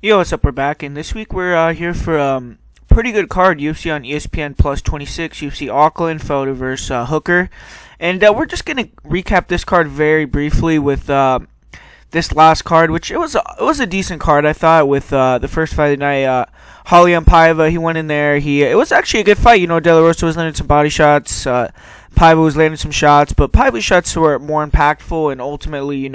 Yo, what's up? We're back, and this week we're here for pretty good card. UFC on ESPN plus 26. UFC Auckland, Felder versus Hooker, and we're just gonna recap this card very briefly with this last card, which it was a decent card, I thought. With the first fight of the night, Holly on Paiva, he went in there. It was actually a good fight. De La Rosa was landing some body shots. Paiva was landing some shots, but Paiva's shots were more impactful, and ultimately,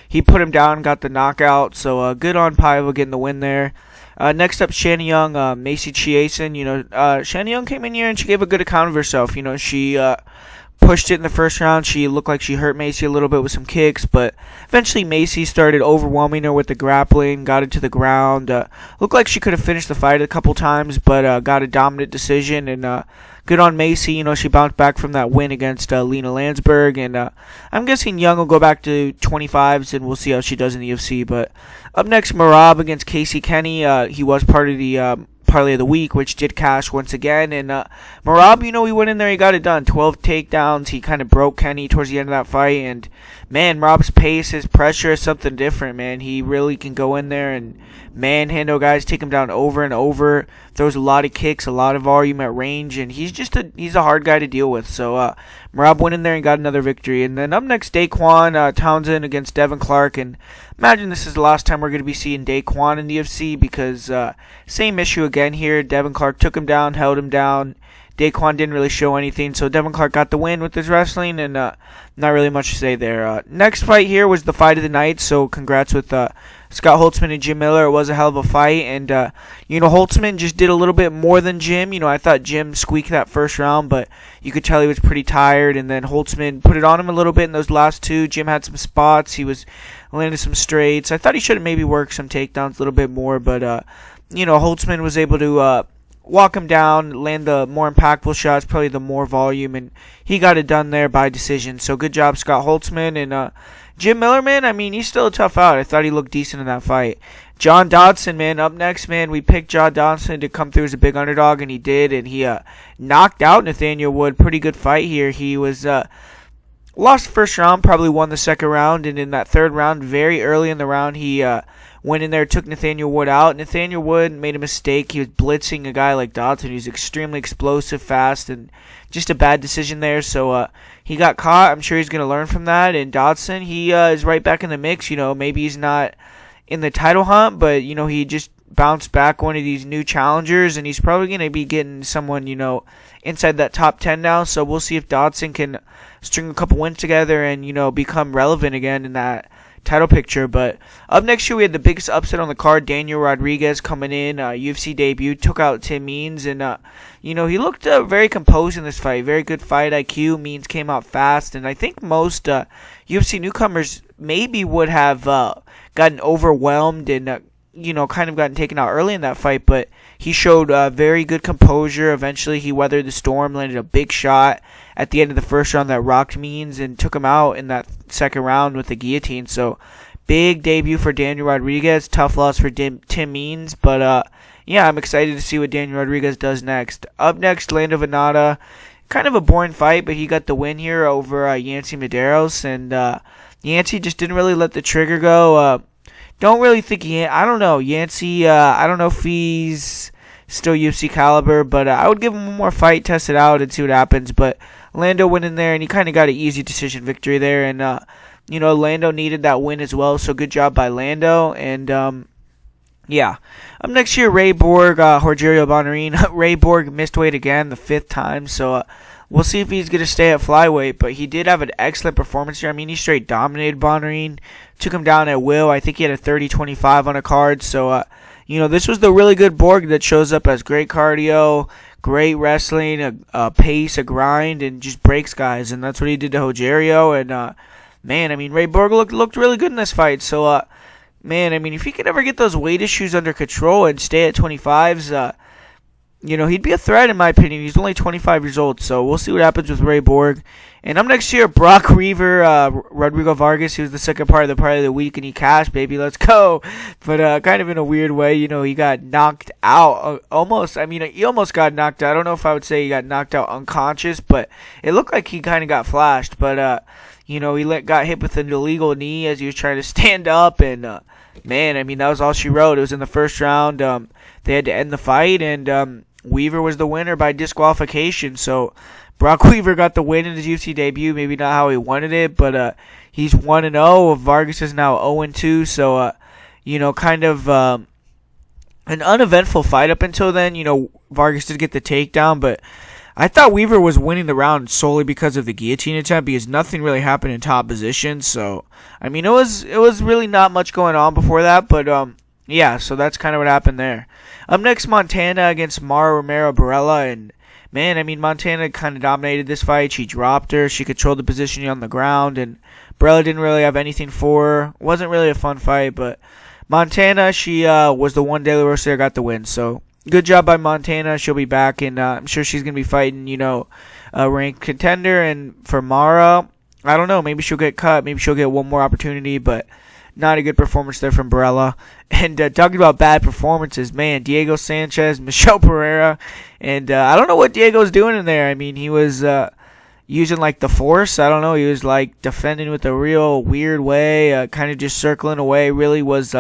he put him down, got the knockout. So good on Paiva getting the win there. Next up, Shannon Young, Macy Chiasson. Shannon Young came in here and she gave a good account of herself. She pushed it in the first round. She looked like she hurt Macy a little bit with some kicks, but eventually Macy started overwhelming her with the grappling, got it to the ground. Looked like she could have finished the fight a couple times, but got a dominant decision, and good on Macy. She bounced back from that win against Lena Landsberg, and I'm guessing Young will go back to 25s, and we'll see how she does in the UFC. But up next, Merab against Casey Kenny. He was part of the Parlay of the week, which did cash once again. And Merab, he went in there, he got it done. 12 takedowns. He kind of broke Kenny towards the end of that fight. And man, Merab's pace, his pressure is something different, man. He really can go in there and manhandle guys, take him down over and over. Throws a lot of kicks, a lot of volume at range, and he's a hard guy to deal with. So Merab went in there and got another victory. And then up next, Daquan Townsend against Devin Clark. And imagine this is the last time we're going to be seeing Daquan in the UFC, because same issue again here. Devin Clark took him down, held him down. Daquan didn't really show anything, so Devin Clark got the win with his wrestling, and not really much to say there. Next fight here was the fight of the night, so congrats with Scott Holtzman and Jim Miller. It was a hell of a fight, and Holtzman just did a little bit more than Jim. I thought Jim squeaked that first round, but you could tell he was pretty tired, and then Holtzman put it on him a little bit in those last two. Jim had some spots. He was landing some straights. I thought he should have maybe worked some takedowns a little bit more, but Holtzman was able to walk him down, land the more impactful shots, probably the more volume, and he got it done there by decision. So good job, Scott Holtzman. And Jim Miller, man, he's still a tough out. I thought he looked decent in that fight. John Dodson, man, up next, man, we picked John Dodson to come through as a big underdog, and he did, and he knocked out Nathaniel Wood. Pretty good fight here. He was lost the first round, probably won the second round, and in that third round, very early in the round, he went in there, took Nathaniel Wood out. Nathaniel Wood made a mistake. He was blitzing a guy like Dodson. He was extremely explosive, fast, and just a bad decision there. So he got caught. I'm sure he's going to learn from that. And Dodson, he is right back in the mix. Maybe he's not in the title hunt, but, he just bounced back one of these new challengers, and he's probably going to be getting someone, inside that top 10 now. So we'll see if Dodson can string a couple wins together and, become relevant again in that title picture. But up next year, we had the biggest upset on the card. Daniel Rodriguez coming in, UFC debut, took out Tim Means, and he looked very composed in this fight. Very good fight IQ. Means came out fast, and I think most UFC newcomers maybe would have gotten overwhelmed and kind of gotten taken out early in that fight, but he showed very good composure. Eventually, he weathered the storm, landed a big shot at the end of the first round that rocked Means and took him out in that second round with the guillotine. So, big debut for Daniel Rodriguez. Tough loss for Tim Means, but yeah, I'm excited to see what Daniel Rodriguez does next. Up next, Lando Venata. Kind of a boring fight, but he got the win here over Yancy Medeiros, and Yancy just didn't really let the trigger go. Don't really think I don't know. Yancy, I don't know if he's still UFC caliber, but I would give him one more fight, test it out, and see what happens. But Lando went in there, and he kind of got an easy decision victory there. And, Lando needed that win as well, so good job by Lando. And, yeah. Up next year, Ray Borg, Rogerio Bonnarin. Ray Borg missed weight again, the fifth time, so we'll see if he's going to stay at flyweight, but he did have an excellent performance here. He straight dominated Bonnarin, took him down at will. I think he had a 30-25 on a card, so, this was the really good Borg that shows up as great cardio, great wrestling, a pace, a grind, and just breaks guys, and that's what he did to Rogerio. And, man, Ray Borg looked really good in this fight, so, man, if he could ever get those weight issues under control and stay at 25s, he'd be a threat in my opinion. He's only 25 years old, so we'll see what happens with Ray Borg. And up next year, Brock Reaver, Rodrigo Vargas. He was the second part of the Parlay of the week, and he cashed, baby. Let's go. But kind of in a weird way, he got knocked out. Almost. He almost got knocked out. I don't know if I would say he got knocked out unconscious, but it looked like he kind of got flashed. But he got hit with an illegal knee as he was trying to stand up, and man, I mean, that was all she wrote. It was in the first round. They had to end the fight, and Weaver was the winner by disqualification. So Brock Weaver got the win in his UFC debut. Maybe not how he wanted it, but he's 1-0. Vargas is now 0-2. So kind of an uneventful fight up until then. Vargas did get the takedown, but I thought Weaver was winning the round solely because of the guillotine attempt, because nothing really happened in top position. So, I mean, it was really not much going on before that, but yeah, so that's kind of what happened there. Up next, Montana against Mara Romero Barella, and man, I mean, Montana kind of dominated this fight. She dropped her, she controlled the positioning on the ground, and Barella didn't really have anything for her. It wasn't really a fun fight, but Montana, she was the one De La Rosa that got the win, so good job by Montana. She'll be back, and I'm sure she's going to be fighting, a ranked contender. And for Mara, I don't know. Maybe she'll get cut. Maybe she'll get one more opportunity, but not a good performance there from Barella. And talking about bad performances, man, Diego Sanchez, Michel Pereira, and I don't know what Diego's doing in there. I mean, he was using like the force. I don't know. He was like defending with a real weird way, kind of just circling away. Really was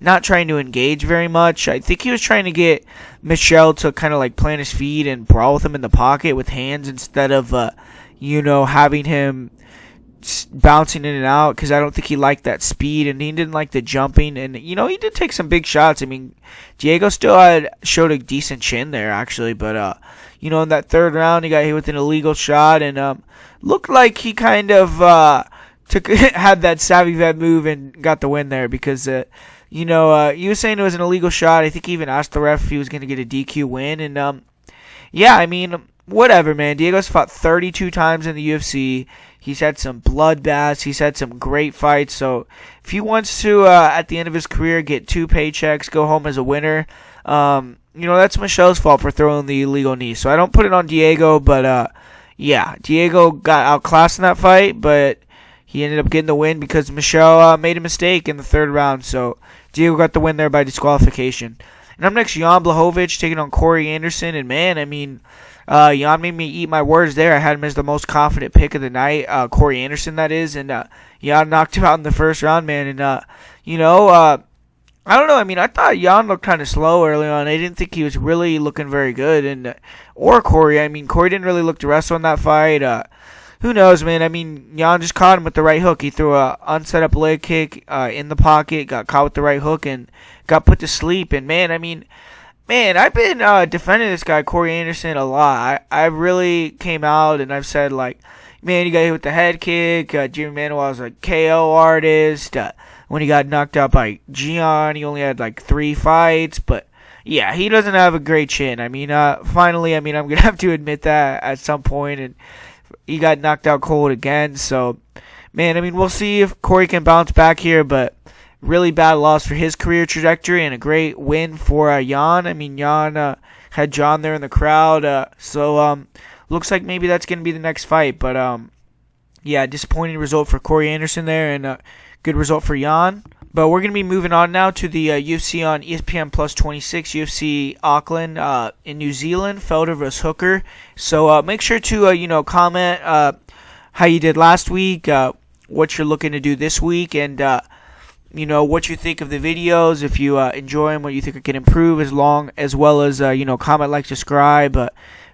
not trying to engage very much. I think he was trying to get Michel to kind of like plant his feet and brawl with him in the pocket with hands instead of having him bouncing in and out, because I don't think he liked that speed, and he didn't like the jumping, and he did take some big shots. I mean, Diego still showed a decent chin there actually, but in that third round he got hit with an illegal shot, and looked like he kind of had that savvy vet move and got the win there, because he was saying it was an illegal shot. I think he even asked the ref if he was going to get a DQ win, and yeah, I mean, whatever, man. Diego's fought 32 times in the UFC. He's had some bloodbaths. He's had some great fights. So if he wants to, at the end of his career, get 2 paychecks, go home as a winner, that's Michel's fault for throwing the illegal knee. So I don't put it on Diego, but yeah, Diego got outclassed in that fight, but he ended up getting the win because Michel made a mistake in the third round. So Diego got the win there by disqualification. And up next, Jan Blachowicz taking on Corey Anderson. And man, I mean, Jan made me eat my words there. I had him as the most confident pick of the night, Corey Anderson, that is. And Jan knocked him out in the first round, man. And, I don't know. I mean, I thought Jan looked kind of slow early on. I didn't think he was really looking very good. And or Corey. I mean, Corey didn't really look to wrestle in that fight. Who knows, man? I mean, Jan just caught him with the right hook. He threw a unset up leg kick in the pocket, got caught with the right hook, and got put to sleep. And, man, I mean, I've been defending this guy, Corey Anderson, a lot. I really came out and I've said, like, man, he got hit with the head kick. Jimmy Manuel was a KO artist. When he got knocked out by Gian, he only had, like, 3 fights. But, yeah, he doesn't have a great chin. I mean, finally, I'm going to have to admit that at some point. And he got knocked out cold again. So, man, I mean, we'll see if Corey can bounce back here. But really bad loss for his career trajectory and a great win for Jan. I mean, Jan had John there in the crowd. So, looks like maybe that's going to be the next fight. But, yeah, disappointing result for Corey Anderson there, and good result for Jan. But we're going to be moving on now to the UFC on ESPN Plus 26, UFC Auckland in New Zealand, Felder vs. Hooker. So make sure to, comment how you did last week, what you're looking to do this week, and, what you think of the videos, if you enjoy them, what you think I can improve, as well as, comment, like, subscribe,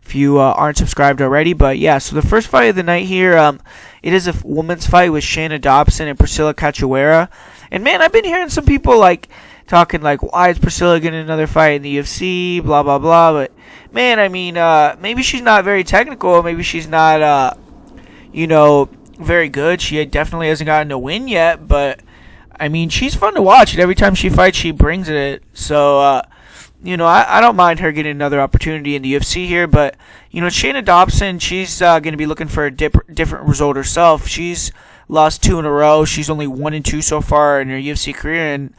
if you aren't subscribed already. But yeah, so the first fight of the night here, it is a women's fight with Xiaonan Dobson and Priscilla Cachoeira. And man, I've been hearing some people talking why is Priscilla getting another fight in the UFC, blah blah blah. But man, I mean, maybe she's not very technical, maybe she's not very good. She definitely hasn't gotten a win yet, but I mean, she's fun to watch, and every time she fights, she brings it. So I don't mind her getting another opportunity in the UFC here, but Xiaonan Dobson, she's going to be looking for a different result herself. She's lost 2 in a row. She's only 1-2 so far in her UFC career, and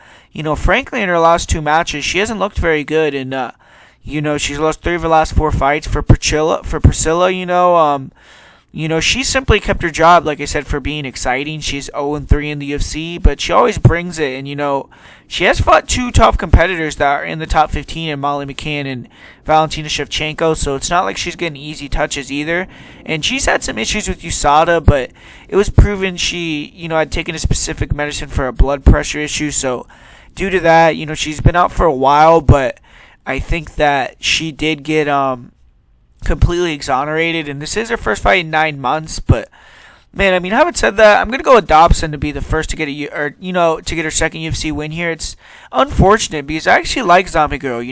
frankly, in her last 2 matches, she hasn't looked very good. And she's lost 3 of her last 4 fights. For Priscilla, She simply kept her job, like I said, for being exciting. She's 0-3 in the UFC, but she always brings it. And, she has fought two tough competitors that are in the top 15 in Molly McCann and Valentina Shevchenko, so it's not like she's getting easy touches either. And she's had some issues with USADA, but it was proven she, had taken a specific medicine for a blood pressure issue. So due to that, she's been out for a while, but I think that she did get completely exonerated, and this is her first fight in 9 months. But man, having said that, I'm gonna go with Dobson to be the first to get to get her second UFC win here. It's unfortunate because I actually like Zombie Girl,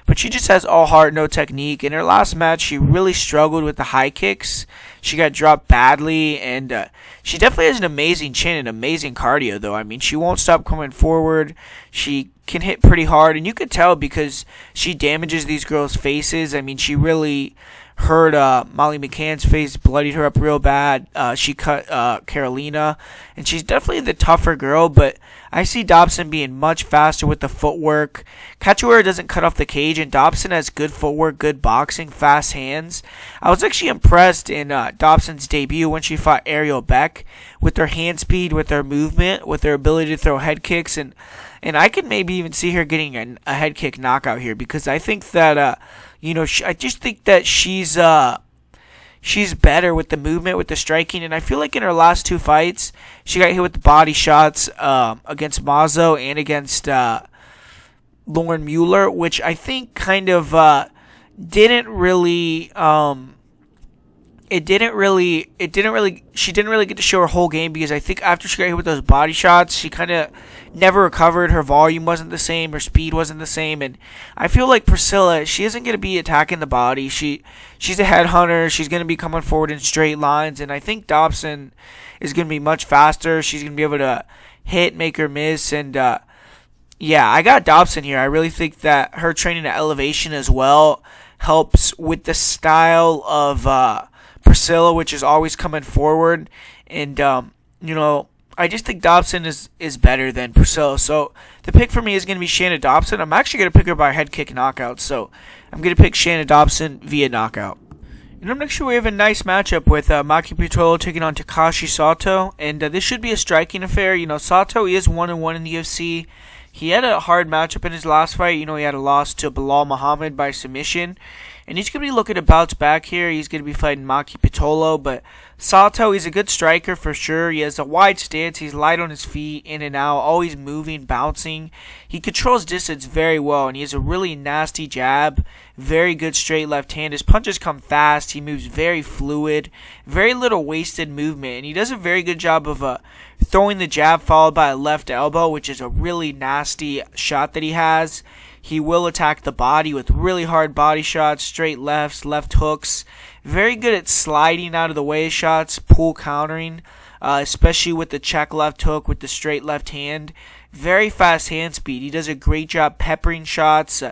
but she just has all heart, no technique. In her last match, she really struggled with the high kicks. She got dropped badly, and she definitely has an amazing chin and amazing cardio, though. She won't stop coming forward. She can hit pretty hard, and you could tell because she damages these girls' faces. She really hurt Molly McCann's face, bloodied her up real bad. She cut Karolina, and she's definitely the tougher girl, but I see Dobson being much faster with the footwork. Cacio doesn't cut off the cage, and Dobson has good footwork, good boxing, fast hands. I was actually impressed in Dobson's debut when she fought Ariel Beck with her hand speed, with her movement, with her ability to throw head kicks, and I could maybe even see her getting a head kick knockout here because I think that I just think that she's better with the movement, with the striking, and I feel like in her last two fights, she got hit with the body shots against Mazo and against Lauren Mueller, which I think kind of didn't really she didn't really get to show her whole game because I think after she got hit with those body shots, she kind of never recovered. Her volume wasn't the same, her speed wasn't the same, and I feel like Priscilla, she isn't going to be attacking the body. She's a headhunter. She's going to be coming forward in straight lines, and I think Dobson is going to be much faster. She's going to be able to hit, make her miss, and yeah, I got Dobson here. I really think that her training at elevation as well helps with the style of Priscilla, which is always coming forward, and I just think Dobson is better than Priscilla. So the pick for me is going to be Shanna Dobson. I'm actually going to pick her by head kick knockout, so I'm going to pick Shanna Dobson via knockout. And up next, we have a nice matchup with Maki Patolo taking on Takashi Sato, and this should be a striking affair. Sato, he is 1-1 in the UFC. He had a hard matchup in his last fight. He had a loss to Bilal Muhammad by submission. And he's going to be looking to bounce back here. He's going to be fighting Maki Patolo. But Sato, he's a good striker for sure. He has a wide stance. He's light on his feet, in and out, always moving, bouncing. He controls distance very well, and he has a really nasty jab. Very good straight left hand. His punches come fast. He moves very fluid. Very little wasted movement. And he does a very good job of throwing the jab followed by a left elbow, which is a really nasty shot that he has. He will attack the body with really hard body shots, straight lefts, left hooks. Very good at sliding out of the way shots, pull countering, especially with the check left hook with the straight left hand. Very fast hand speed. He does a great job peppering shots.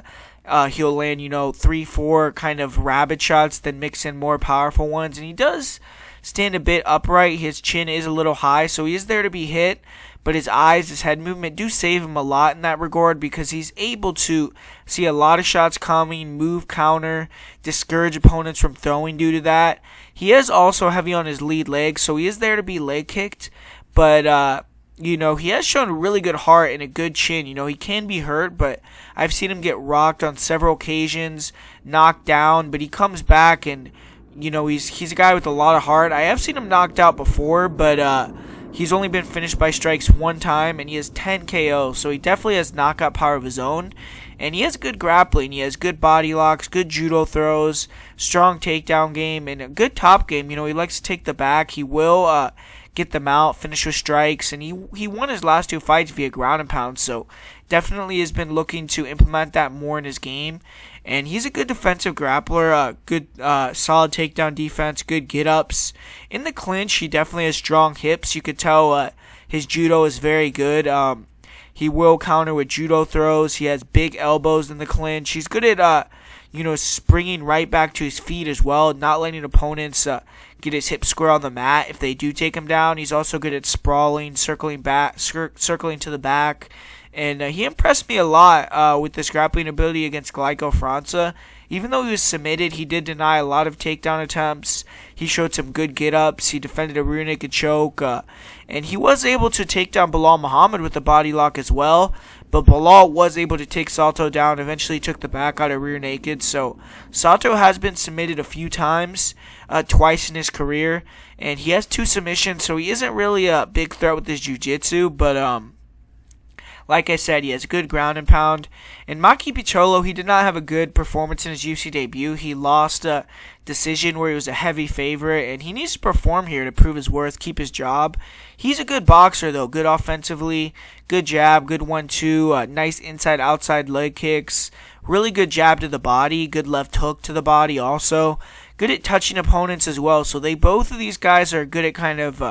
He'll land, 3-4 kind of rabbit shots, then mix in more powerful ones. And he does stand a bit upright. His chin is a little high, so he is there to be hit. But his eyes, his head movement do save him a lot in that regard because he's able to see a lot of shots coming, move, counter, discourage opponents from throwing due to that. He is also heavy on his lead leg, so he is there to be leg kicked. But, he has shown a really good heart and a good chin. He can be hurt, but I've seen him get rocked on several occasions, knocked down, but he comes back and, he's a guy with a lot of heart. I have seen him knocked out before, but, he's only been finished by strikes one time, and he has 10 KOs, so he definitely has knockout power of his own. And he has good grappling. He has good body locks, good judo throws, strong takedown game, and a good top game. He likes to take the back. He will get them out, finish with strikes, and he won his last two fights via ground and pound, so definitely has been looking to implement that more in his game. And he's a good defensive grappler, good solid takedown defense, good get-ups. In the clinch, he definitely has strong hips. You could tell his judo is very good. He will counter with judo throws. He has big elbows in the clinch. He's good at, springing right back to his feet as well, not letting opponents get his hips square on the mat if they do take him down. He's also good at sprawling, circling to the back, And he impressed me a lot with this grappling ability against Glyco França. Even though he was submitted, he did deny a lot of takedown attempts. He showed some good get-ups. He defended a rear naked choke. And he was able to take down Belal Muhammad with a body lock as well. But Belal was able to take Sato down, eventually took the back out of rear naked. So Sato has been submitted a few times, twice in his career. And he has 2 submissions, so he isn't really a big threat with his jiu-jitsu. But like I said, he has good ground and pound. And Maki Patolo, he did not have a good performance in his UFC debut. He lost a decision where he was a heavy favorite, and he needs to perform here to prove his worth, keep his job. He's a good boxer, though. Good offensively, good jab, good 1-2, nice inside-outside leg kicks, really good jab to the body, good left hook to the body also. Good at touching opponents as well. So both of these guys are good at kind of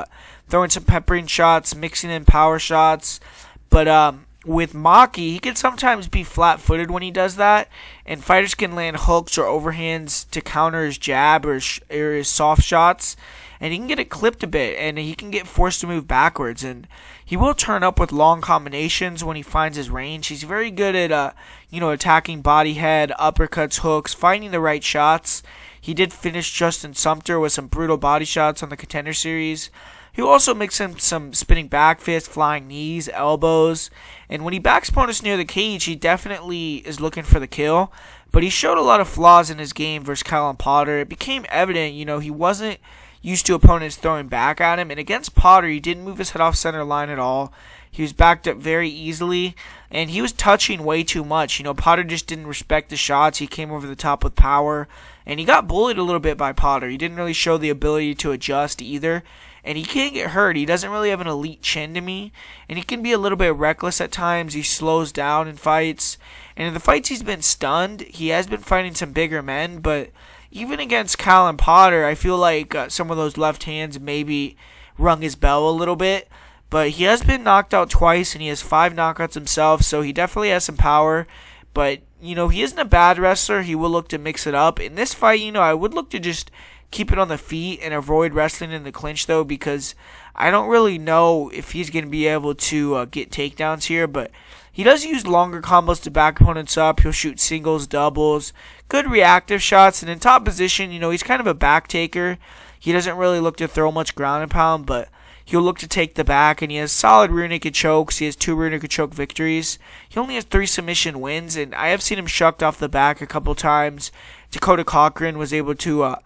throwing some peppering shots, mixing in power shots. But with Maki, he can sometimes be flat-footed when he does that, and fighters can land hooks or overhands to counter his jab or his soft shots, and he can get it clipped a bit, and he can get forced to move backwards, and he will turn up with long combinations when he finds his range. He's very good at attacking body head, uppercuts, hooks, finding the right shots. He did finish Justin Sumter with some brutal body shots on the Contender Series. He will also mix in some spinning back fists, flying knees, elbows. And when he backs opponents near the cage, he definitely is looking for the kill. But he showed a lot of flaws in his game versus Callan Potter. It became evident, he wasn't used to opponents throwing back at him. And against Potter, he didn't move his head off center line at all. He was backed up very easily. And he was touching way too much. Potter just didn't respect the shots. He came over the top with power. And he got bullied a little bit by Potter. He didn't really show the ability to adjust either. And he can't get hurt. He doesn't really have an elite chin to me. And he can be a little bit reckless at times. He slows down in fights. And in the fights he's been stunned. He has been fighting some bigger men. But even against Callan Potter, I feel like some of those left hands maybe rung his bell a little bit. But he has been knocked out twice. And he has 5 knockouts himself. So he definitely has some power. But, he isn't a bad wrestler. He will look to mix it up. In this fight, I would look to just keep it on the feet and avoid wrestling in the clinch, though, because I don't really know if he's going to be able to get takedowns here, but he does use longer combos to back opponents up. He'll shoot singles, doubles, good reactive shots, and in top position, he's kind of a back taker. He doesn't really look to throw much ground and pound, but he'll look to take the back, and he has solid rear naked chokes. He has 2 rear naked choke victories. He only has 3 submission wins, and I have seen him shucked off the back a couple times. Dakota Cochran was able to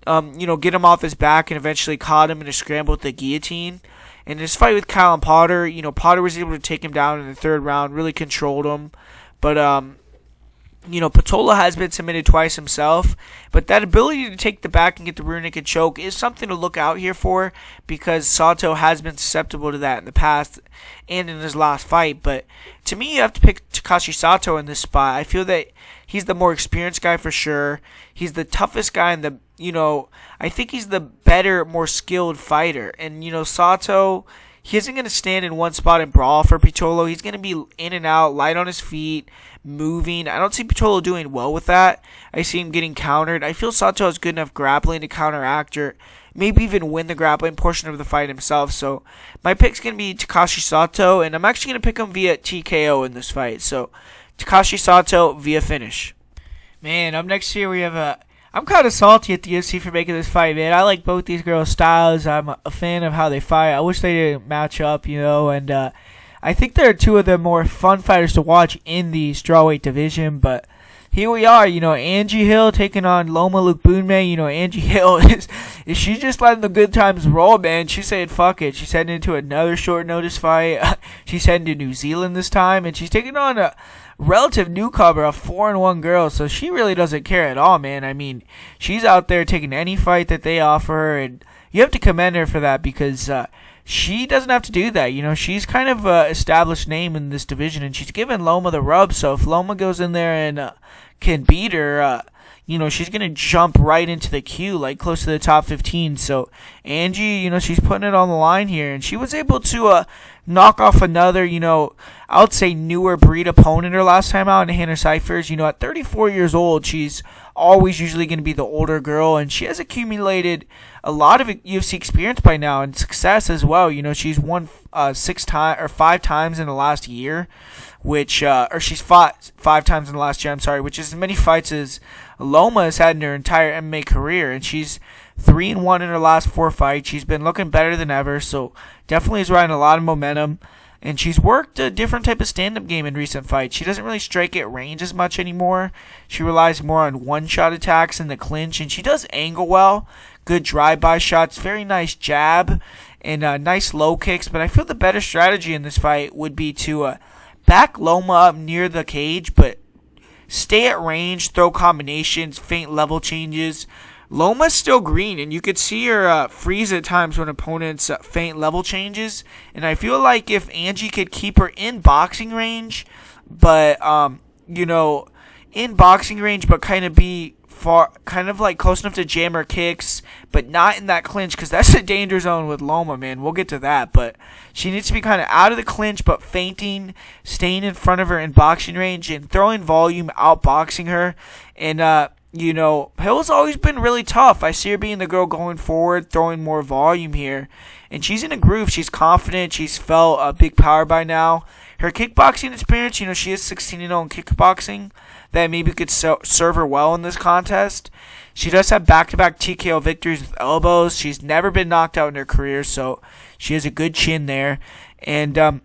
get him off his back and eventually caught him in a scramble with the guillotine. And in his fight with Callan Potter, Potter was able to take him down in the 3rd round, really controlled him. But, Patolo has been submitted twice himself. But that ability to take the back and get the rear naked choke is something to look out here for, because Sato has been susceptible to that in the past and in his last fight. But to me, you have to pick Takashi Sato in this spot. I feel that he's the more experienced guy for sure. He's the toughest guy in the, I think he's the better, more skilled fighter. And, Sato, he isn't going to stand in one spot and brawl for Patolo. He's going to be in and out, light on his feet, moving. I don't see Patolo doing well with that. I see him getting countered. I feel Sato has good enough grappling to counteract or maybe even win the grappling portion of the fight himself. So my pick's going to be Takashi Sato, and I'm actually going to pick him via TKO in this fight. So Takashi Sato via finish. Man, up next here we have I'm kind of salty at the UFC for making this fight, man. I like both these girls' styles. I'm a fan of how they fight. I wish they didn't match up, and I think they're 2 of the more fun fighters to watch in the strawweight division, but here we are, Angie Hill taking on Loma Lookboonmee. Angie Hill, she's just letting the good times roll, man. She's saying fuck it. She's heading into another short notice fight. She's heading to New Zealand this time, and she's taking on a relative newcomer, a 4-1 girl, so she really doesn't care at all, man. I mean, she's out there taking any fight that they offer her, and you have to commend her for that, because she doesn't have to do that. She's kind of an established name in this division, and she's given Loma the rub, so if Loma goes in there and can beat her, she's going to jump right into the queue, like close to the top 15. So Angie, she's putting it on the line here. And she was able to knock off another, I would say newer breed opponent her last time out in Hannah Cyphers. At 34 years old, she's always usually going to be the older girl. And she has accumulated a lot of UFC experience by now and success as well. She's won 5 times in the last year. Or she's fought 5 times in the last year, which is as many fights as Loma has had in her entire MMA career, and she's 3-1 in her last 4 fights. She's been looking better than ever, so definitely is riding a lot of momentum, and she's worked a different type of stand-up game in recent fights. She doesn't really strike at range as much anymore. She relies more on one-shot attacks in the clinch, and she does angle well, good drive-by shots, very nice jab, and nice low kicks, but I feel the better strategy in this fight would be to back Loma up near the cage, but stay at range, throw combinations, feint level changes. Loma's still green, and you could see her freeze at times when opponents feint level changes. And I feel like if Angie could keep her in boxing range, but in boxing range, but kind of be kind of like close enough to jam her kicks, but not in that clinch, because that's a danger zone with Loma, man. We'll get to that, but she needs to be kind of out of the clinch, but feinting, staying in front of her in boxing range, and throwing volume, outboxing her. And Hill's always been really tough. I see her being the girl going forward, throwing more volume here, and she's in a groove. She's confident. She's felt a big power by now. Her kickboxing experience, she is 16-0 in kickboxing. That maybe could serve her well in this contest. She does have back-to-back TKO victories with elbows. She's never been knocked out in her career, so she has a good chin there. And,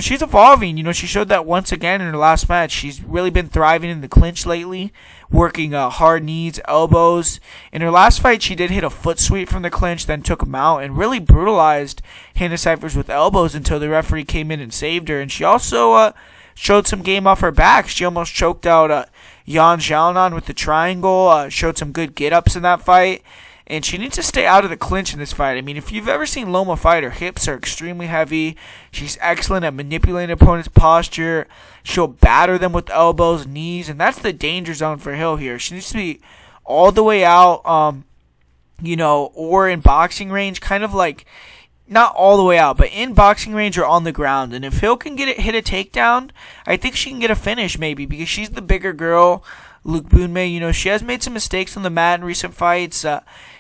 she's evolving. She showed that once again in her last match. She's really been thriving in the clinch lately, working hard knees, elbows. In her last fight, she did hit a foot sweep from the clinch, then took him out, and really brutalized Hannah Cyphers with elbows until the referee came in and saved her. And she also showed some game off her back. She almost choked out Xiaonan with the triangle. Showed some good get-ups in that fight. And she needs to stay out of the clinch in this fight. I mean, if you've ever seen Loma fight, her hips are extremely heavy. She's excellent at manipulating opponents' posture. She'll batter them with elbows, knees, and that's the danger zone for Hill here. She needs to be all the way out, or in boxing range, kind of like, not all the way out, but in boxing range or on the ground. And if Hill can hit a takedown, I think she can get a finish maybe, because she's the bigger girl. Lookboonmee, she has made some mistakes on the mat in recent fights.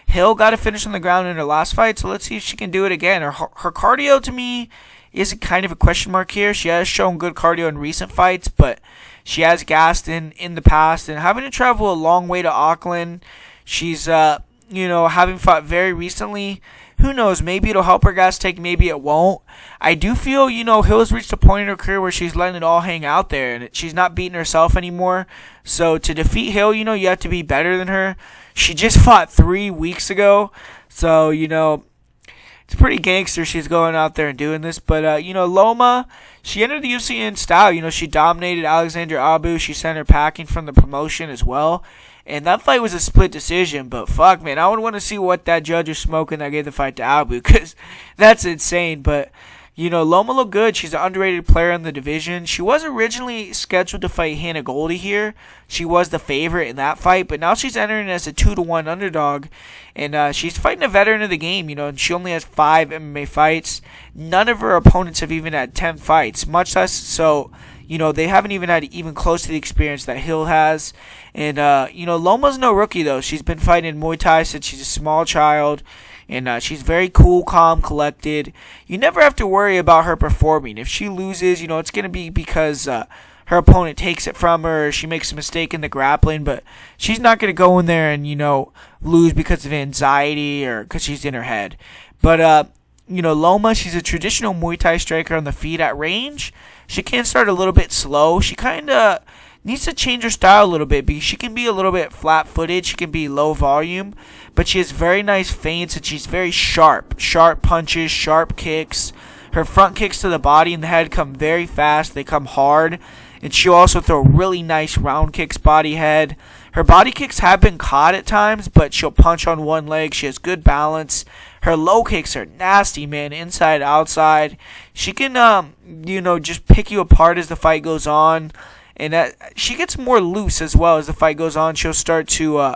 Hill got a finish on the ground in her last fight, so let's see if she can do it again. Her cardio, to me, is kind of a question mark here. She has shown good cardio in recent fights, but she has gassed in the past. And having to travel a long way to Auckland, she's, having fought very recently. Who knows? Maybe it'll help her gas take, maybe it won't. I do feel, Hill's reached a point in her career where she's letting it all hang out there, and she's not beating herself anymore. So to defeat Hill, you have to be better than her. She just fought 3 weeks ago, so, it's pretty gangster she's going out there and doing this. But, Loma, she entered the UFC in style. She dominated Alexandra Abu. She sent her packing from the promotion as well. And that fight was a split decision, but fuck, man, I would want to see what that judge is smoking that gave the fight to Abu, because that's insane. But, Loma looked good. She's an underrated player in the division. She was originally scheduled to fight Hannah Goldie here. She was the favorite in that fight, but now she's entering as a 2-1 underdog. And she's fighting a veteran of the game, and she only has 5 MMA fights. None of her opponents have even had 10 fights, much less so. They haven't even had even close to the experience that Hill has. And, Loma's no rookie, though. She's been fighting Muay Thai since she's a small child. And she's very cool, calm, collected. You never have to worry about her performing. If she loses, it's going to be because her opponent takes it from her, or she makes a mistake in the grappling. But she's not going to go in there and, lose because of anxiety or because she's in her head. But, Loma, she's a traditional Muay Thai striker on the feet at range. She can start a little bit slow. She kind of needs to change her style a little bit, because she can be a little bit flat-footed. She can be low volume, but she has very nice feints, and she's very sharp. Sharp punches, sharp kicks. Her front kicks to the body and the head come very fast. They come hard, and she'll also throw really nice round kicks body head. Her body kicks have been caught at times, but she'll punch on one leg. She has good balance. Her low kicks are nasty, man, inside, outside. She can, just pick you apart as the fight goes on. And she gets more loose as well as the fight goes on. She'll start to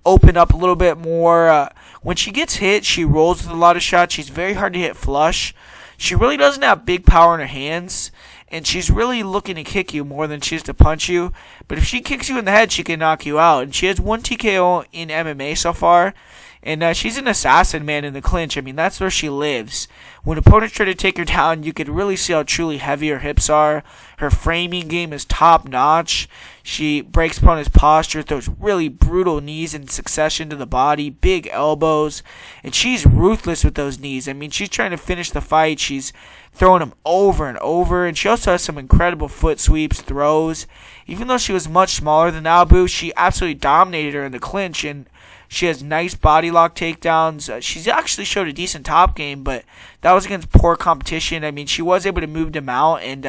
open up a little bit more. When she gets hit, she rolls with a lot of shots. She's very hard to hit flush. She really doesn't have big power in her hands, and she's really looking to kick you more than she is to punch you. But if she kicks you in the head, she can knock you out. And she has 1 TKO in MMA so far. And she's an assassin, man, in the clinch. I mean, that's where she lives. When opponents try to take her down, you could really see how truly heavy her hips are. Her framing game is top-notch. She breaks opponents' posture, throws really brutal knees in succession to the body, big elbows, and she's ruthless with those knees. I mean, she's trying to finish the fight. She's throwing them over and over, and she also has some incredible foot sweeps, throws. Even though she was much smaller than Abu, she absolutely dominated her in the clinch, and she has nice body lock takedowns. She's actually showed a decent top game, but that was against poor competition. I mean, she was able to move them out and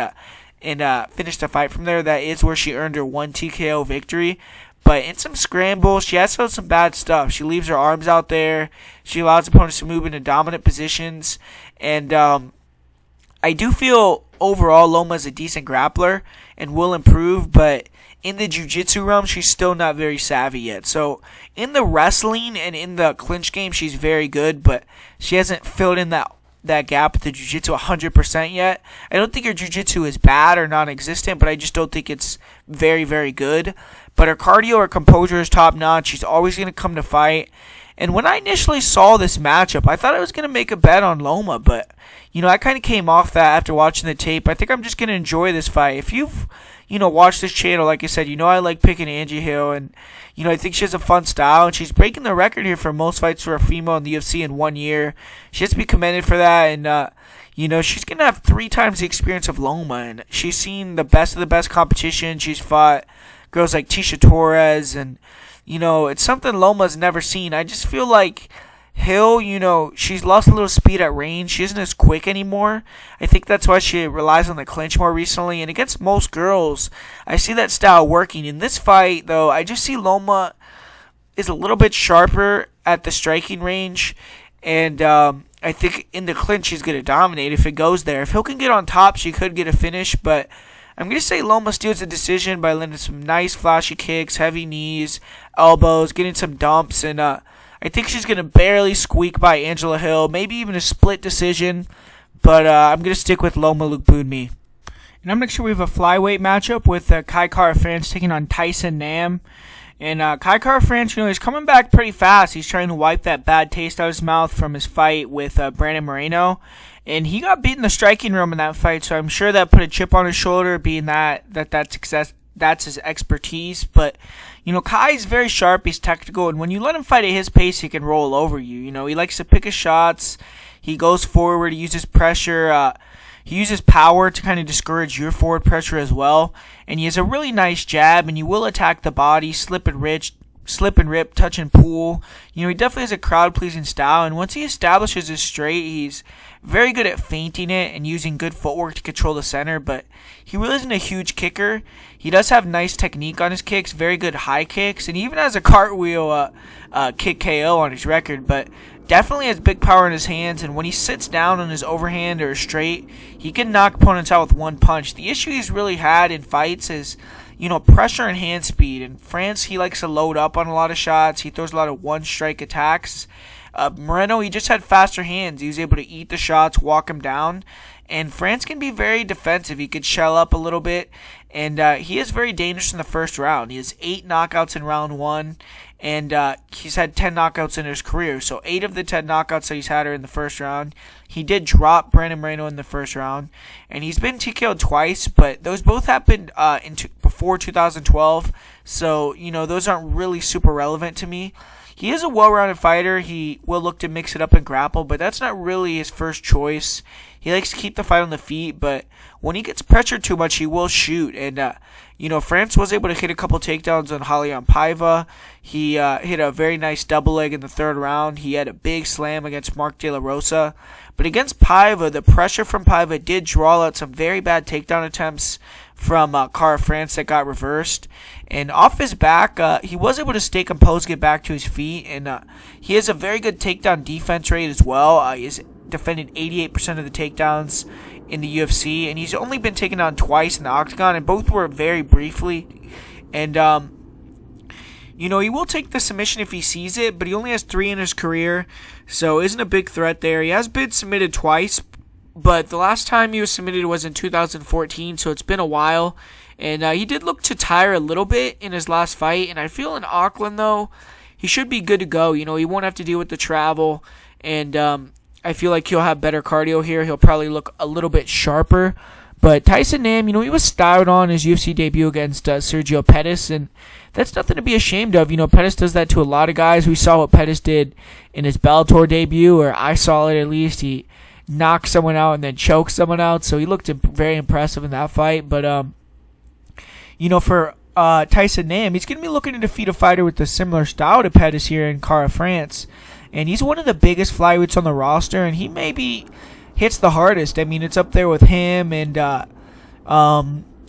finish the fight from there. That is where she earned her 1 TKO victory. But in some scrambles, she has some bad stuff. She leaves her arms out there. She allows opponents to move into dominant positions. And I do feel overall Loma is a decent grappler and will improve, but in the jiu-jitsu realm, she's still not very savvy yet. So in the wrestling and in the clinch game, she's very good, but she hasn't filled in that gap with the jiu-jitsu 100% yet. I don't think her jiu-jitsu is bad or non-existent, but I just don't think it's very, very good. But her cardio, her composure is top-notch. She's always going to come to fight. And when I initially saw this matchup, I thought I was going to make a bet on Loma, but I kind of came off that after watching the tape. I think I'm just going to enjoy this fight. If you've watch this channel, like I said, I like picking Angie Hill, and, I think she has a fun style, and she's breaking the record here for most fights for a female in the UFC in 1 year. She has to be commended for that, and, she's going to have 3 times the experience of Loma, and she's seen the best of the best competition. She's fought girls like Tisha Torres, and, it's something Loma's never seen. I just feel like Hill, she's lost a little speed at range. She isn't as quick anymore. I think that's why she relies on the clinch more recently. And against most girls, I see that style working. In this fight, though, I just see Loma is a little bit sharper at the striking range. And I think in the clinch, she's going to dominate if it goes there. If Hill can get on top, she could get a finish. But I'm going to say Loma steals the decision by landing some nice flashy kicks, heavy knees, elbows, getting some dumps, and I think she's going to barely squeak by Angela Hill, maybe even a split decision, but I'm going to stick with Loma Lookboonmee. And I'm going to make sure we have a flyweight matchup with Kai Kara-France taking on Tyson Nam. And Kai Kara-France, he's coming back pretty fast. He's trying to wipe that bad taste out of his mouth from his fight with Brandon Moreno. And he got beat in the striking room in that fight, so I'm sure that put a chip on his shoulder, being that's his expertise. But Kai's very sharp, he's technical, and when you let him fight at his pace, he can roll over you. He likes to pick his shots, he goes forward, he uses pressure, he uses power to kind of discourage your forward pressure as well, and he has a really nice jab, and he will attack the body, slip and rip, touch and pull. He definitely has a crowd-pleasing style, and once he establishes his straight, he's very good at feinting it and using good footwork to control the center, but he really isn't a huge kicker. He does have nice technique on his kicks, very good high kicks, and he even has a cartwheel kick KO on his record, but definitely has big power in his hands, and when he sits down on his overhand or straight, he can knock opponents out with one punch. The issue he's really had in fights is pressure and hand speed. In France, he likes to load up on a lot of shots. He throws a lot of one-strike attacks. Moreno, he just had faster hands. He was able to eat the shots, walk him down. And France can be very defensive. He could shell up a little bit. And he is very dangerous in the first round. He has 8 knockouts in round 1. And he's had 10 knockouts in his career. So 8 of the 10 knockouts that he's had are in the first round. He did drop Brandon Moreno in the first round. And he's been TKO'd twice. But those both happened before 2012. So, those aren't really super relevant to me. He is a well-rounded fighter. He will look to mix it up and grapple, but that's not really his first choice. He likes to keep the fight on the feet, but when he gets pressured too much, he will shoot. And, France was able to hit a couple takedowns on Raulian Paiva. He hit a very nice double leg in the 3rd round. He had a big slam against Mark De La Rosa. But against Paiva, the pressure from Paiva did draw out some very bad takedown attempts from Kara-France that got reversed. And off his back, he was able to stay composed, get back to his feet, and he has a very good takedown defense rate as well. He has defended 88% of the takedowns in the UFC, and he's only been taken down twice in the octagon, and both were very briefly. And he will take the submission if he sees it, but he only has 3 in his career, so isn't a big threat there. He has been submitted twice, but the last time he was submitted was in 2014, so it's been a while. And he did look to tire a little bit in his last fight, and I feel in Auckland, though, he should be good to go. He won't have to deal with the travel, and I feel like he'll have better cardio here. He'll probably look a little bit sharper. But Tyson Nam, he was styled on his UFC debut against Sergio Pettis, and that's nothing to be ashamed of. Pettis does that to a lot of guys. We saw what Pettis did in his Bellator debut, or I saw it at least. He knocked someone out and then choked someone out, so he looked very impressive in that fight. But, for Tyson Nam, he's going to be looking to defeat a fighter with a similar style to Pettis here in Cara, France. And he's one of the biggest flyweights on the roster, and he maybe hits the hardest. I mean, it's up there with him and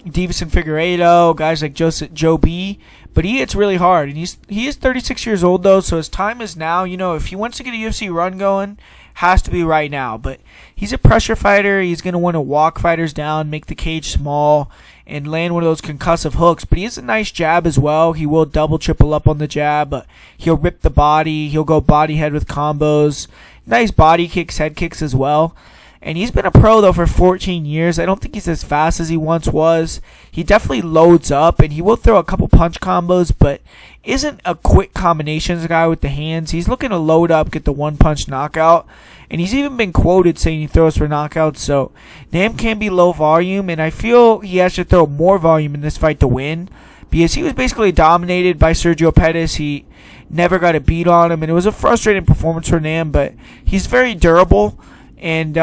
Davison Figueiredo, guys like Joe B. But he hits really hard, and he is 36 years old, though, so his time is now. If he wants to get a UFC run going, has to be right now. But he's a pressure fighter. He's going to want to walk fighters down, make the cage small, and land one of those concussive hooks. But he has a nice jab as well. He will double, triple up on the jab. But he'll rip the body. He'll go body head with combos. Nice body kicks, head kicks as well. And he's been a pro, though, for 14 years. I don't think he's as fast as he once was. He definitely loads up, and he will throw a couple punch combos, but isn't a quick combinations guy with the hands. He's looking to load up, get the one-punch knockout. And he's even been quoted saying he throws for knockouts. So Nam can be low volume, and I feel he has to throw more volume in this fight to win, because he was basically dominated by Sergio Pettis. He never got a beat on him, and it was a frustrating performance for Nam, but he's very durable. And,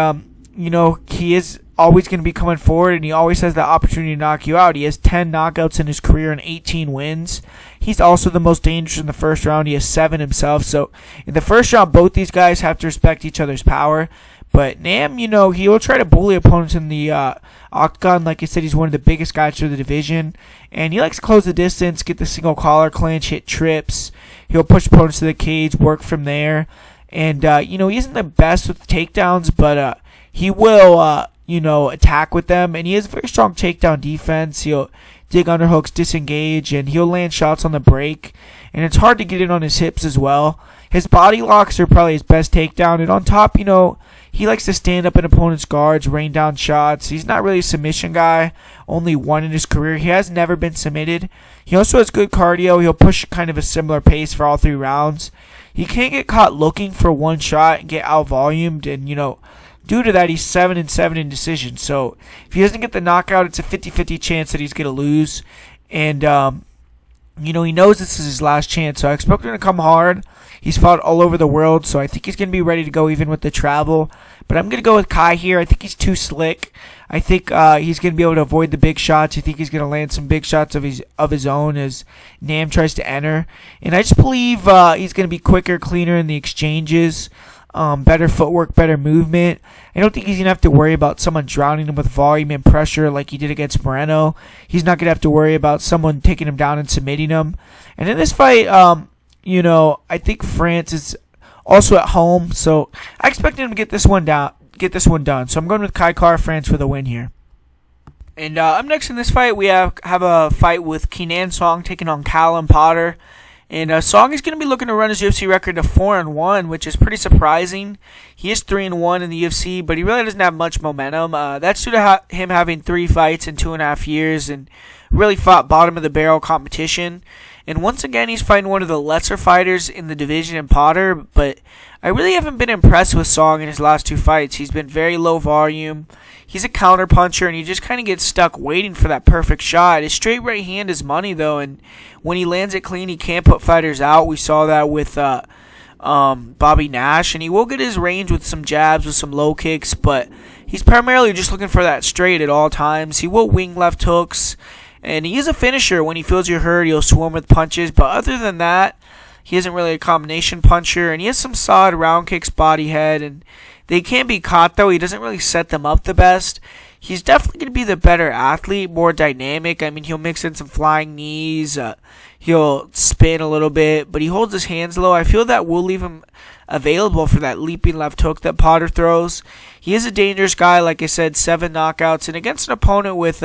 he is always going to be coming forward, and he always has the opportunity to knock you out. He has 10 knockouts in his career and 18 wins. He's also the most dangerous in the first round. He has 7 himself. So in the first round, both these guys have to respect each other's power. But Nam, he will try to bully opponents in the octagon. Like I said, he's one of the biggest guys for the division. And he likes to close the distance, get the single collar clinch, hit trips. He'll push opponents to the cage, work from there. And, he isn't the best with takedowns, but he will, attack with them. And he has very strong takedown defense. He'll dig underhooks, disengage, and he'll land shots on the break. And it's hard to get in on his hips as well. His body locks are probably his best takedown. And on top, he likes to stand up in opponents' guards, rain down shots. He's not really a submission guy. Only 1 in his career. He has never been submitted. He also has good cardio. He'll push kind of a similar pace for all 3 rounds. He can't get caught looking for one shot and get out-volumed. And, due to that, he's 7-7 in decisions. So if he doesn't get the knockout, it's a 50-50 chance that he's going to lose. And, he knows this is his last chance. So I expect him to come hard. He's fought all over the world, so I think he's going to be ready to go even with the travel. But I'm going to go with Kai here. I think he's too slick. I think he's going to be able to avoid the big shots. I think he's going to land some big shots of his own as Nam tries to enter. And I just believe he's going to be quicker, cleaner in the exchanges. Better footwork, better movement. I don't think he's going to have to worry about someone drowning him with volume and pressure like he did against Moreno. He's not going to have to worry about someone taking him down and submitting him. And in this fight, I think France is also at home, so I expect him to get this one done. So I'm going with Kai Kara France for the win here. And up next in this fight, we have a fight with Kenan Song taking on Callan Potter. And Song is going to be looking to run his UFC record to 4-1, which is pretty surprising. He is 3-1 in the UFC, but he really doesn't have much momentum. That's due to him having 3 fights in 2.5 years and really fought bottom of the barrel competition. And once again, he's fighting one of the lesser fighters in the division in Potter, but I really haven't been impressed with Song in his last 2 fights. He's been very low volume. He's a counter puncher, and he just kind of gets stuck waiting for that perfect shot. His straight right hand is money, though, and when he lands it clean, he can't put fighters out. We saw that with Bobby Nash, and he will get his range with some jabs, with some low kicks, but he's primarily just looking for that straight at all times. He will wing left hooks, and he is a finisher. When he feels you're hurt, he'll swarm with punches, but other than that, he isn't really a combination puncher, and he has some solid round kicks, body head, and they can be caught, though. He doesn't really set them up the best. He's definitely going to be the better athlete, more dynamic. I mean, he'll mix in some flying knees. He'll spin a little bit, but he holds his hands low. I feel that will leave him available for that leaping left hook that Potter throws. He is a dangerous guy, like I said, 7 knockouts, and against an opponent with